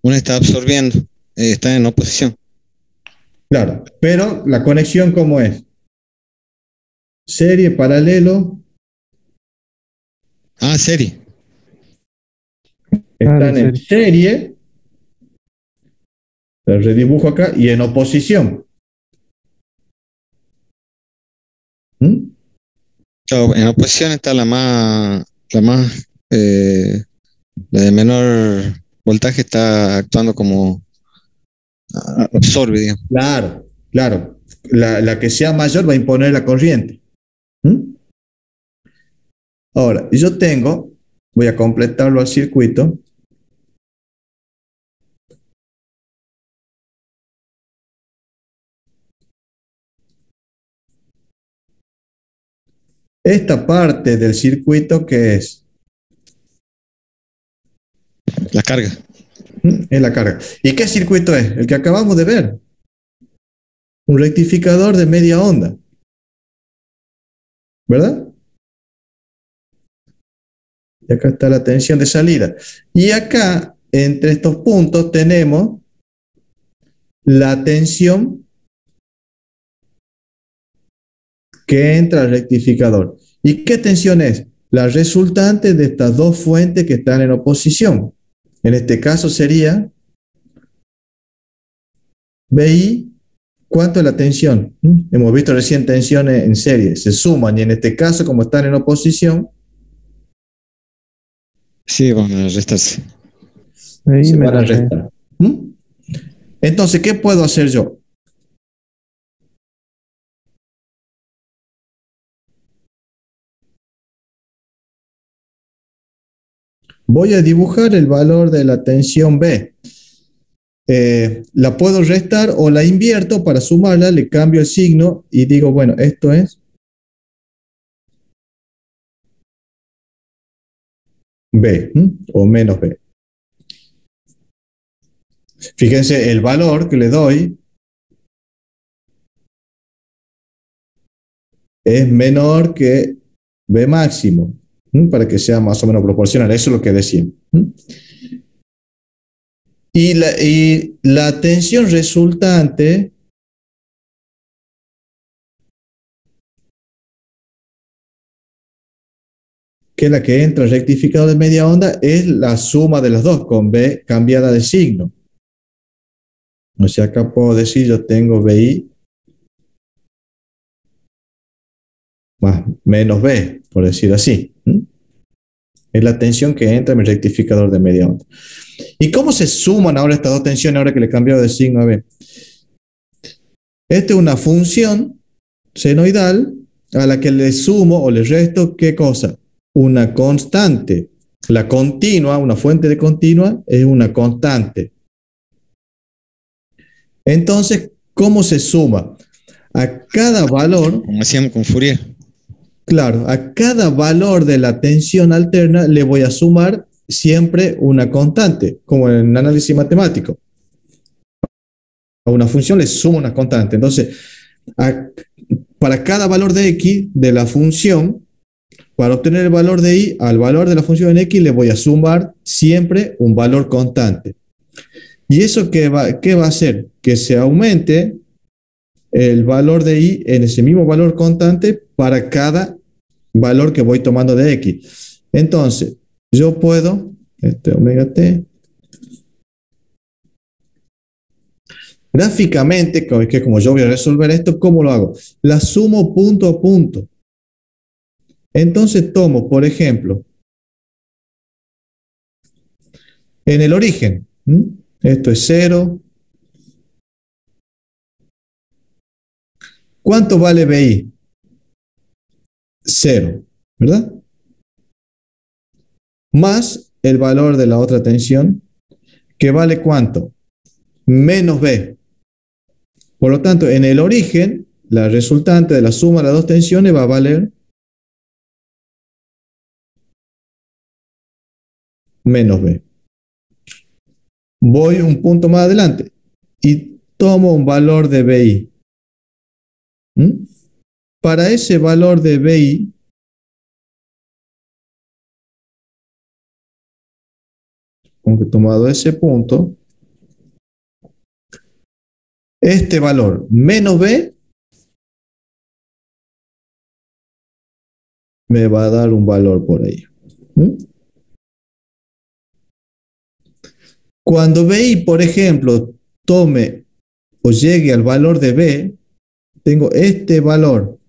Una está absorbiendo, está en oposición. Claro, pero la conexión, ¿cómo es? Serie, paralelo. Serie. Están en serie. Lo redibujo acá y en oposición. En oposición está la de menor voltaje está actuando como absorbe, digamos. Claro, claro. La que sea mayor va a imponer la corriente. Ahora, yo tengo, voy a completarlo al circuito. Esta parte del circuito que es la carga. Es la carga. ¿Y qué circuito es? El que acabamos de ver. Un rectificador de media onda. ¿Verdad? Y acá está la tensión de salida. Y acá, entre estos puntos, tenemos la tensión que entra al rectificador. ¿Y qué tensión es? La resultante de estas dos fuentes que están en oposición. En este caso sería BI. ¿Cuánto es la tensión? Hemos visto recién tensiones en serie, se suman y en este caso, como están en oposición, sí, van a restarse. Se van a restar. Entonces, ¿qué puedo hacer yo? Voy a dibujar el valor de la tensión B. La puedo restar o la invierto para sumarla, le cambio el signo y digo, bueno, esto es B o menos B. Fíjense, el valor que le doy es menor que B máximo, para que sea más o menos proporcional. Eso es lo que decía. Y la tensión resultante que es la que entra al rectificador de media onda, es la suma de las dos, con B cambiada de signo. O sea, acá puedo decir, yo tengo BI más menos B, por decir así. Es la tensión que entra en el rectificador de media onda. ¿Y cómo se suman ahora estas dos tensiones ahora que le he cambiado de signo a B? Esta es una función senoidal a la que le sumo o le resto, ¿qué cosa? Una constante. La continua, una fuente de continua, es una constante. Entonces, ¿cómo se suma? A cada valor, como hacíamos con Fourier. Claro, a cada valor de la tensión alterna le voy a sumar siempre una constante, como en análisis matemático. A una función le sumo una constante. Entonces, para cada valor de x de la función, para obtener el valor de y, al valor de la función en x le voy a sumar siempre un valor constante. ¿Y eso qué va a hacer? Que se aumente el valor de y en ese mismo valor constante para cada valor que voy tomando de X. Entonces, yo puedo, omega T, gráficamente, que como yo voy a resolver esto, ¿cómo lo hago? La sumo punto a punto. Entonces tomo, por ejemplo, en el origen, esto es 0. ¿Cuánto vale BI? 0, ¿verdad? Más el valor de la otra tensión, que vale ¿cuánto? Menos B. Por lo tanto, en el origen, la resultante de la suma de las dos tensiones va a valer menos B. Voy un punto más adelante y tomo un valor de BI. Para ese valor de BI, aunque tomado ese punto, este valor menos B me va a dar un valor por ahí. Cuando BI, por ejemplo, tome o llegue al valor de B, tengo este valor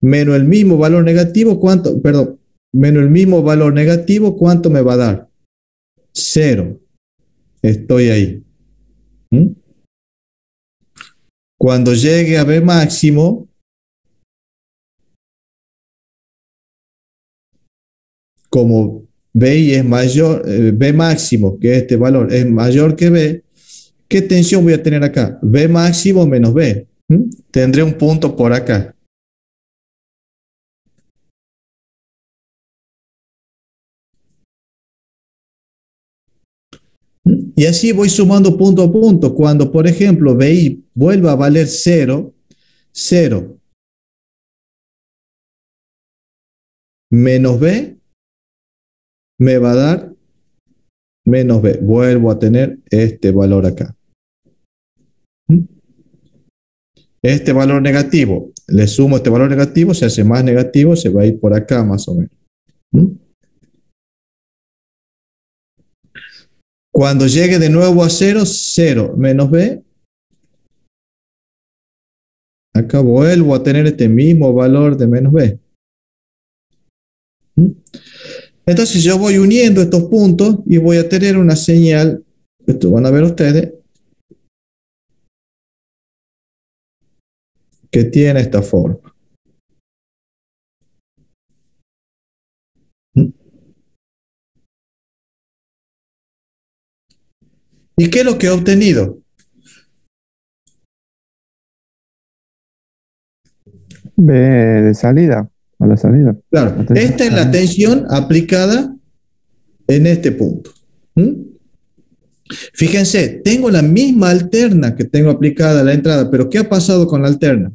menos el mismo valor negativo, ¿cuánto? Perdón, menos el mismo valor negativo, ¿cuánto me va a dar? 0. Estoy ahí. Cuando llegue a B máximo, como BI es mayor, B máximo, que este valor es mayor que B, ¿qué tensión voy a tener acá? B máximo menos B. Tendré un punto por acá. Y así voy sumando punto a punto. Cuando, por ejemplo, BI vuelva a valer 0, 0 menos B me va a dar menos B. Vuelvo a tener este valor acá. Este valor negativo, le sumo este valor negativo, se hace más negativo, se va a ir por acá más o menos. Cuando llegue de nuevo a 0, 0 menos B, acá vuelvo a tener este mismo valor de menos B. Entonces yo voy uniendo estos puntos y voy a tener una señal, esto van a ver ustedes, que tiene esta forma. ¿Y qué es lo que he obtenido? B de salida, a la salida. Claro, esta es la tensión aplicada en este punto. Fíjense, tengo la misma alterna que tengo aplicada a la entrada, pero ¿qué ha pasado con la alterna?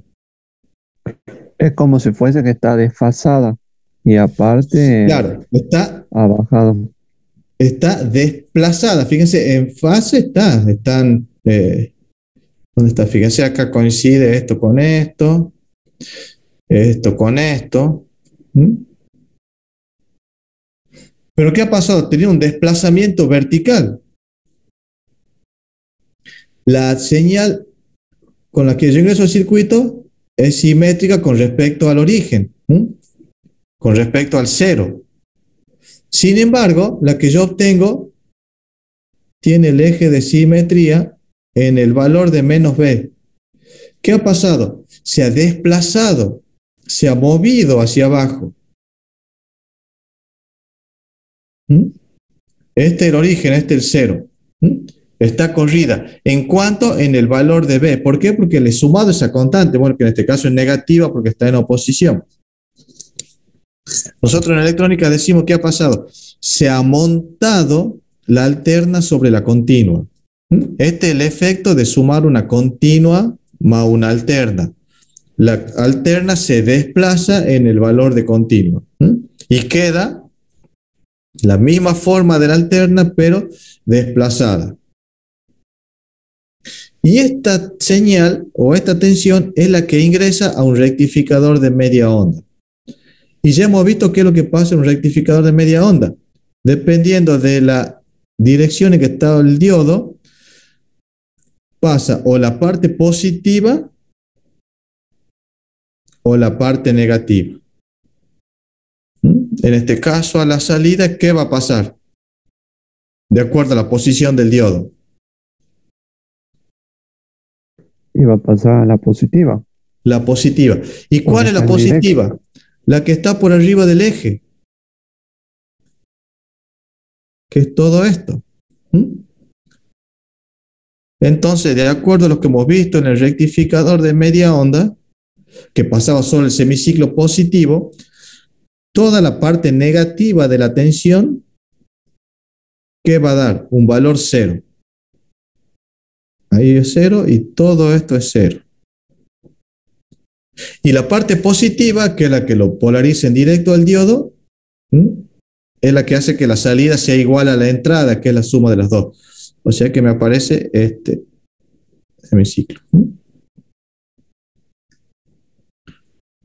Es como si fuese que está desfasada y aparte Claro, ha bajado. Está desplazada. Fíjense, en fase están, ¿dónde está? Fíjense, acá coincide esto con esto con esto. Pero ¿qué ha pasado? Tenía un desplazamiento vertical. La señal con la que yo ingreso al circuito es simétrica con respecto al origen, con respecto al 0. Sin embargo, la que yo obtengo tiene el eje de simetría en el valor de menos B. ¿Qué ha pasado? Se ha desplazado, se ha movido hacia abajo. Este es el origen, este es el 0. Está corrida. ¿En cuánto? En el valor de B. ¿Por qué? Porque le he sumado esa constante, bueno, que en este caso es negativa porque está en oposición. Nosotros en electrónica decimos ¿qué ha pasado? Se ha montado la alterna sobre la continua. Este es el efecto de sumar una continua más una alterna. La alterna se desplaza en el valor de continua y queda la misma forma de la alterna, pero desplazada. Y esta señal o esta tensión es la que ingresa a un rectificador de media onda. Y ya hemos visto qué es lo que pasa en un rectificador de media onda. Dependiendo de la dirección en que está el diodo, pasa o la parte positiva o la parte negativa. En este caso, a la salida, ¿qué va a pasar? De acuerdo a la posición del diodo. Y va a pasar a la positiva. La positiva. ¿Y cuál es la positiva? La que está por arriba del eje. Que es todo esto. Entonces, de acuerdo a lo que hemos visto en el rectificador de media onda, que pasaba sobre el semiciclo positivo, toda la parte negativa de la tensión, ¿qué va a dar? Un valor 0. Ahí es 0 y todo esto es 0. Y la parte positiva, que es la que lo polariza en directo al diodo, es la que hace que la salida sea igual a la entrada, que es la suma de las dos. O sea que me aparece este semiciclo.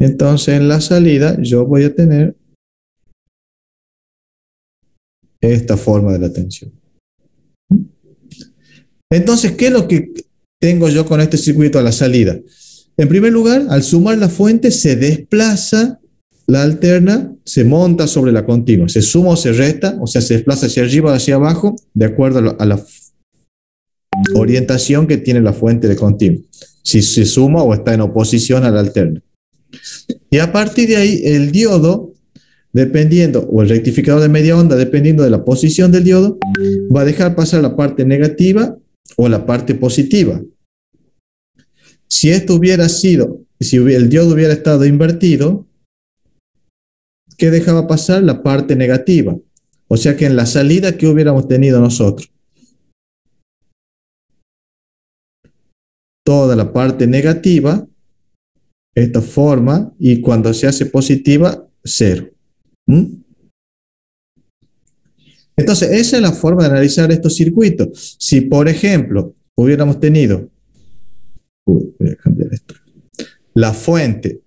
Entonces en la salida yo voy a tener esta forma de la tensión. Entonces, ¿qué es lo que tengo yo con este circuito a la salida? En primer lugar, al sumar la fuente se desplaza la alterna, se monta sobre la continua, se suma o se resta, o sea, se desplaza hacia arriba o hacia abajo, de acuerdo a la orientación que tiene la fuente de continuo, si se suma o está en oposición a la alterna. Y a partir de ahí, el diodo, dependiendo, o el rectificador de media onda, dependiendo de la posición del diodo, va a dejar pasar la parte negativa o la parte positiva. Si esto hubiera sido, si el diodo hubiera estado invertido, ¿qué dejaba pasar? La parte negativa. O sea que en la salida, ¿qué hubiéramos tenido nosotros? Toda la parte negativa, esta forma, y cuando se hace positiva, 0. Entonces, esa es la forma de analizar estos circuitos. Si, por ejemplo, hubiéramos tenido, voy a cambiar esto, la fuente,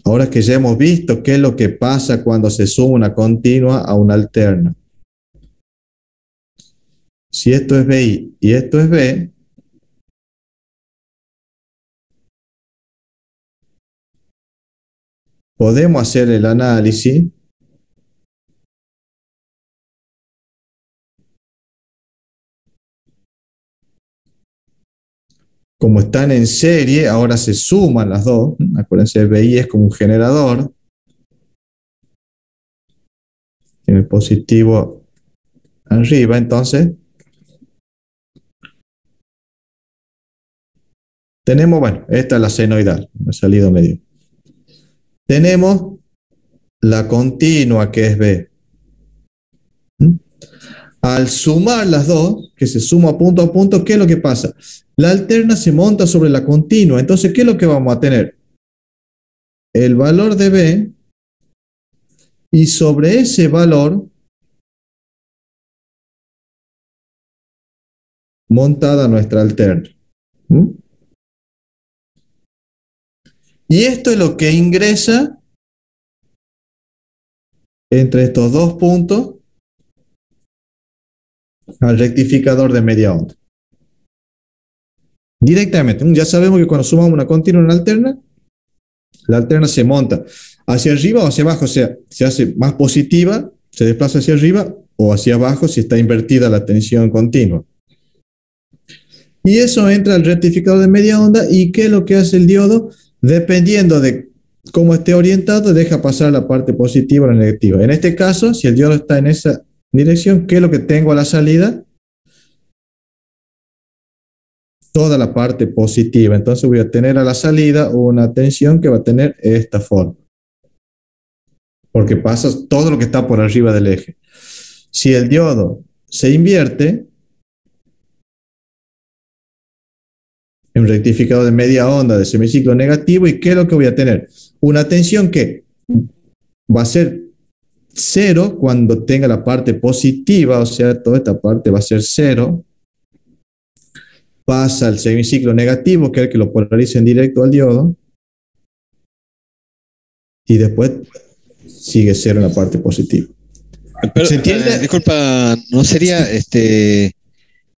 ahora que ya hemos visto qué es lo que pasa cuando se suma una continua a una alterna. Si esto es BI y esto es B, podemos hacer el análisis como están en serie, ahora se suman las dos. Acuérdense, el BI es como un generador. Tiene el positivo arriba, entonces tenemos, bueno, esta es la senoidal, me ha salido medio. Tenemos la continua que es B. Al sumar las dos, que se suma a punto, ¿qué es lo que pasa? La alterna se monta sobre la continua. Entonces, ¿qué es lo que vamos a tener? El valor de B y sobre ese valor montada nuestra alterna. Y esto es lo que ingresa entre estos dos puntos al rectificador de media onda. Directamente, ya sabemos que cuando sumamos una continua y una alterna, la alterna se monta hacia arriba o hacia abajo, o sea, se hace más positiva, se desplaza hacia arriba o hacia abajo si está invertida la tensión continua. Y eso entra al rectificador de media onda. ¿Y qué es lo que hace el diodo? Dependiendo de cómo esté orientado, deja pasar la parte positiva o la negativa. En este caso, si el diodo está en esa dirección, ¿qué es lo que tengo a la salida? Toda la parte positiva. Entonces voy a tener a la salida una tensión que va a tener esta forma. Porque pasa todo lo que está por arriba del eje. Si el diodo se invierte, en un rectificador de media onda de semiciclo negativo, ¿y qué es lo que voy a tener? Una tensión que va a ser 0 cuando tenga la parte positiva, o sea, toda esta parte va a ser 0. pasa al semiciclo negativo, que es el que lo polariza en directo al diodo, y después sigue cero en la parte positiva. Pero, ¿Se entiende? disculpa, ¿no sería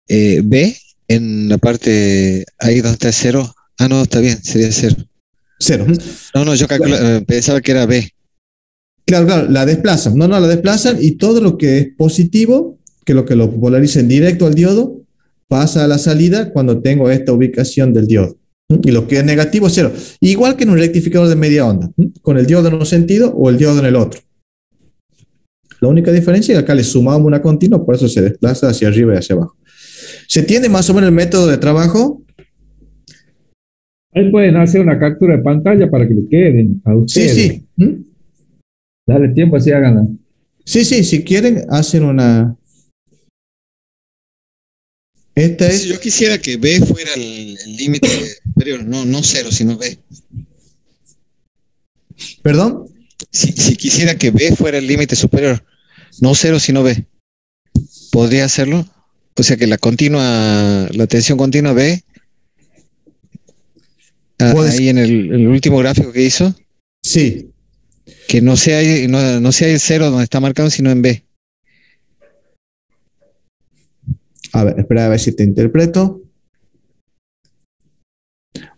B en la parte ahí donde está cero? Ah, no, está bien, sería cero. Cero. No, yo pensaba que era B. Claro, claro, la desplazan. No, la desplazan y todo lo que es positivo, que lo polariza en directo al diodo, pasa a la salida cuando tengo esta ubicación del diodo. Y lo que es negativo, cero. Igual que en un rectificador de media onda, con el diodo en un sentido o el diodo en el otro. La única diferencia es que acá le sumamos una continua, por eso se desplaza hacia arriba y hacia abajo. ¿Se entiende más o menos el método de trabajo? Ahí pueden hacer una captura de pantalla para que le queden a Sí, ustedes. sí. Dale tiempo, así háganla. Sí, sí, si quieren, hacen una. Esta Si yo es. quisiera que B fuera el límite superior, no cero, sino B. ¿Perdón? Si quisiera que B fuera el límite superior, no cero, sino B, ¿podría hacerlo? O sea que la tensión continua B, Puedes. ahí en el último gráfico que hizo, Sí. que no sea el cero donde está marcado, sino en B. A ver, espera a ver si te interpreto.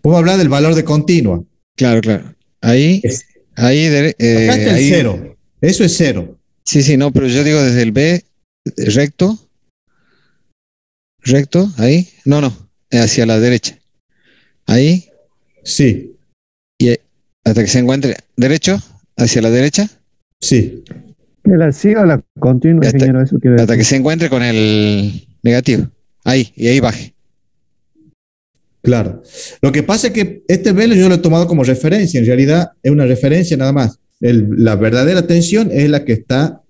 Vamos a hablar del valor de continua. Claro. Ahí, Acá está el ahí, cero. Eso es cero. sí, no, pero yo digo desde el B recto, ahí, no, hacia la derecha. Ahí, Sí, y hasta que se encuentre derecho, hacia la derecha, sí. ¿Que la siga o la continua, hasta, ingeniero? Eso quiere hasta que decir. se encuentre con el negativo. Ahí, y ahí baje. Claro. Lo que pasa es que este velo yo lo he tomado como referencia. En realidad es una referencia nada más. La verdadera tensión es la que está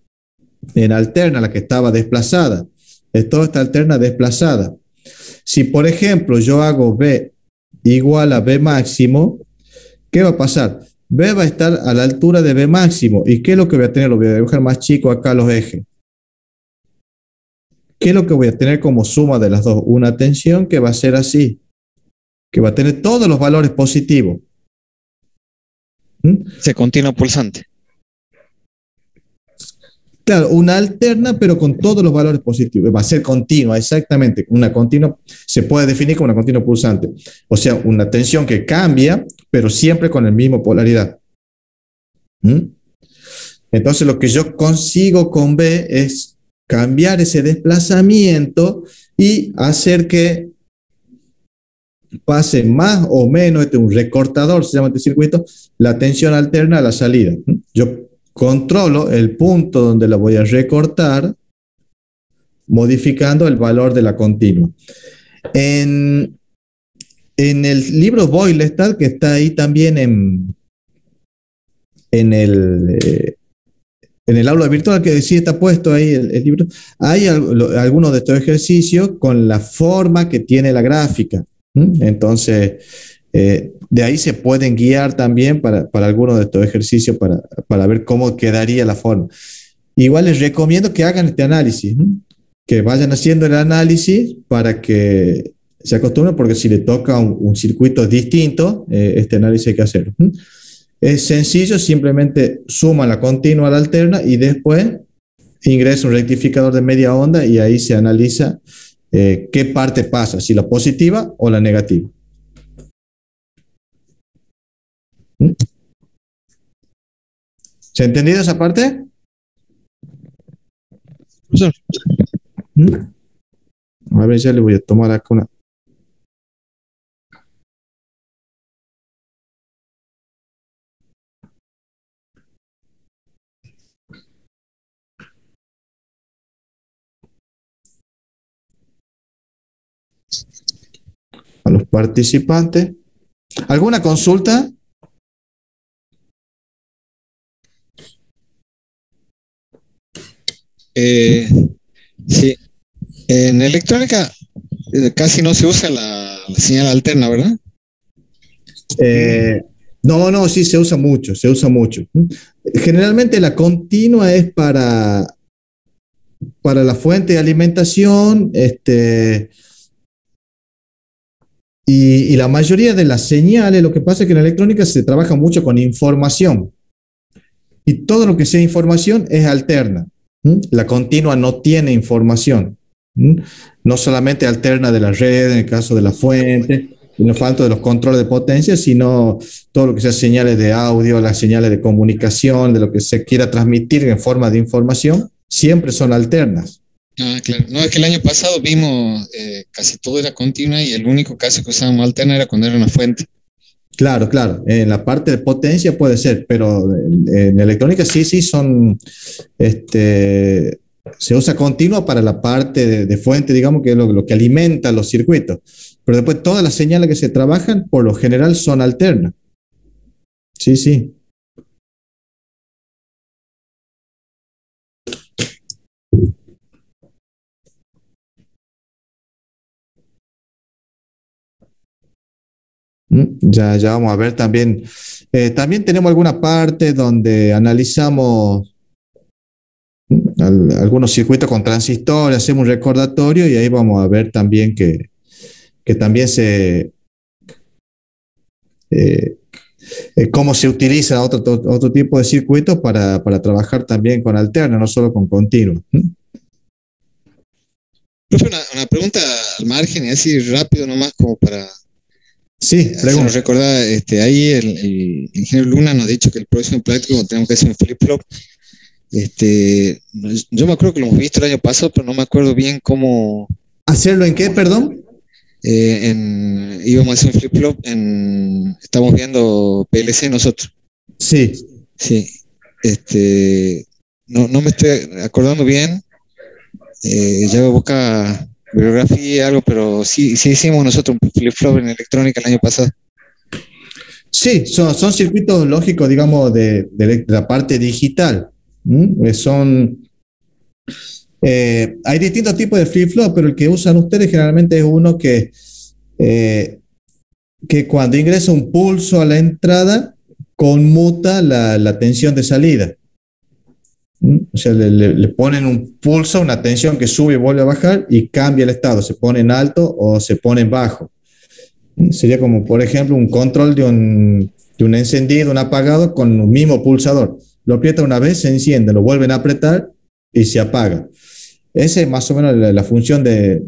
en alterna, la que estaba desplazada. Es toda esta alterna desplazada. Si, por ejemplo, yo hago B igual a B máximo, ¿qué va a pasar? B va a estar a la altura de B máximo. ¿Y qué es lo que voy a tener? Lo voy a dibujar más chico acá los ejes. ¿Qué es lo que voy a tener como suma de las dos? Una tensión que va a ser así, que va a tener todos los valores positivos. Se continúa pulsante. Claro, una alterna, pero con todos los valores positivos. Va a ser continua, exactamente. Una continua se puede definir como una continua pulsante. O sea, una tensión que cambia, pero siempre con la misma polaridad. Entonces, lo que yo consigo con B es cambiar ese desplazamiento y hacer que pase más o menos, este es un recortador, se llama este circuito, la tensión alterna a la salida. Yo controlo el punto donde la voy a recortar, modificando el valor de la continua. En el libro Boylestad, que está ahí también en el aula virtual, que sí está puesto ahí el libro, hay algunos de estos ejercicios con la forma que tiene la gráfica. Entonces, de ahí se pueden guiar también para algunos de estos ejercicios para ver cómo quedaría la forma. Igual les recomiendo que hagan este análisis, que vayan haciendo el análisis para que se acostumbren, porque si le toca un circuito distinto, este análisis hay que hacerlo. Es sencillo, simplemente suma la continua a la alterna y después ingresa un rectificador de media onda y ahí se analiza qué parte pasa, si la positiva o la negativa. ¿Se ha entendido esa parte? A ver, ya le voy a tomar acá una. A los participantes. ¿Alguna consulta? Sí, en electrónica casi no se usa la señal alterna, ¿verdad? No, sí se usa mucho, se usa mucho. Generalmente la continua es para la fuente de alimentación, Y la mayoría de las señales, lo que pasa es que en la electrónica se trabaja mucho con información. Y todo lo que sea información es alterna. La continua no tiene información. No solamente alterna de la red, en el caso de la fuente, no falta de los controles de potencia, sino todo lo que sea señales de audio, las señales de comunicación, de lo que se quiera transmitir en forma de información, siempre son alternas. Ah, claro. No, es que el año pasado vimos casi todo era continua y el único caso que usábamos alterna era cuando era una fuente. Claro, claro. En la parte de potencia puede ser, pero en electrónica sí son, se usa continua para la parte de fuente, digamos, que es lo que alimenta los circuitos. Pero después todas las señales que se trabajan, por lo general, son alternas. Sí. Ya vamos a ver también. También tenemos alguna parte donde analizamos algunos circuitos con transistores, hacemos un recordatorio y ahí vamos a ver también que también eh, cómo se utiliza otro tipo de circuitos para trabajar también con alterna, no solo con continuo. Profe, una pregunta al margen y así rápido nomás como para Sí, hacernos recordar, ahí el ingeniero Luna nos ha dicho que el próximo práctico tenemos que hacer un flip-flop. Yo me acuerdo que lo hemos visto el año pasado, pero no me acuerdo bien cómo. ¿Hacerlo en qué, perdón? Íbamos a hacer un flip-flop estamos viendo PLC nosotros. Sí. Sí. No me estoy acordando bien. Ya voy a buscar bibliografía, algo, pero sí hicimos nosotros un flip-flop en electrónica el año pasado. Sí, son circuitos lógicos, digamos, de la parte digital. Hay distintos tipos de flip-flop, pero el que usan ustedes generalmente es uno que cuando ingresa un pulso a la entrada, conmuta la tensión de salida. O sea, le ponen un pulso, una tensión que sube y vuelve a bajar y cambia el estado, se pone en alto o se pone en bajo. Sería como, por ejemplo, un control de un encendido, un apagado con un mismo pulsador. Lo aprieta una vez, se enciende, lo vuelven a apretar y se apaga. Esa es más o menos la función del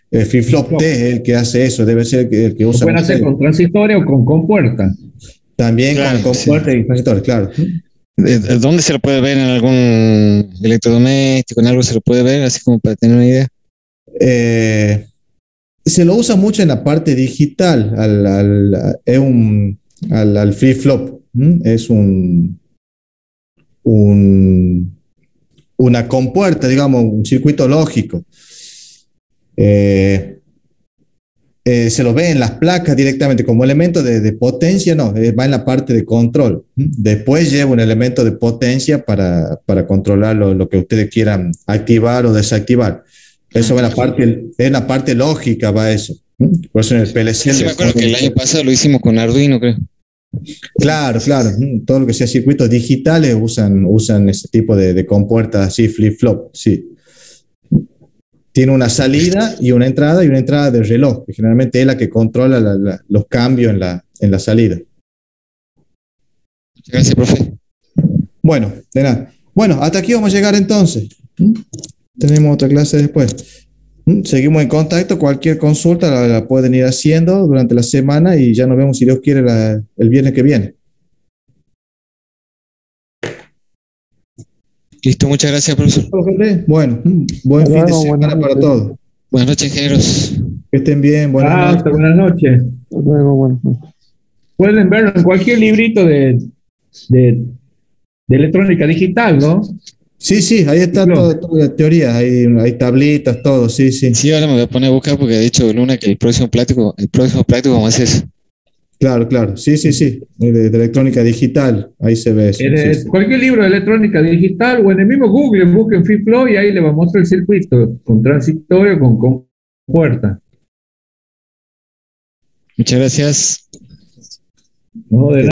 flip-flop T, el que hace eso, debe ser el que usa. Lo pueden hacer con transistor o con compuerta. También claro, con compuerta y transistores, claro. ¿Dónde se lo puede ver? ¿En algún electrodoméstico? ¿En algo se lo puede ver? Así como para tener una idea. Se lo usa mucho en la parte digital, al flip-flop. Es una compuerta, digamos, un circuito lógico. Se lo ve en las placas directamente como elemento de potencia, no, va en la parte de control. Después lleva un elemento de potencia para controlar lo que ustedes quieran activar o desactivar. Eso va en la parte lógica, va eso. Por eso en el PLC. Sí, me acuerdo que el año pasado lo hicimos con Arduino, creo. Claro. Todo lo que sea circuitos digitales usan ese tipo de compuertas así, flip-flop, sí. Tiene una salida y una entrada de reloj, que generalmente es la que controla los cambios en la salida. Muchas gracias, profe. Bueno, de nada. Bueno, hasta aquí vamos a llegar entonces. Tenemos otra clase después. Seguimos en contacto. Cualquier consulta la pueden ir haciendo durante la semana y ya nos vemos, si Dios quiere, el viernes que viene. Listo, muchas gracias, profesor. Bueno, buen fin de semana para todos. Buenas noches, ingenieros. Que estén bien. Buenas noches. Buenas noches. Luego, buenas noches. Pueden verlo en cualquier librito de electrónica digital, ¿no? Sí, ahí está toda la teoría, hay tablitas, todo, sí. Sí, ahora me voy a poner a buscar porque ha dicho Luna que el próximo práctico vamos a hacer eso. Claro, sí, de electrónica digital, ahí se ve eso. Cualquier libro de electrónica digital o en el mismo Google, busquen flip-flop y ahí le va a mostrar el circuito con transistor o con puerta. Muchas gracias. No, de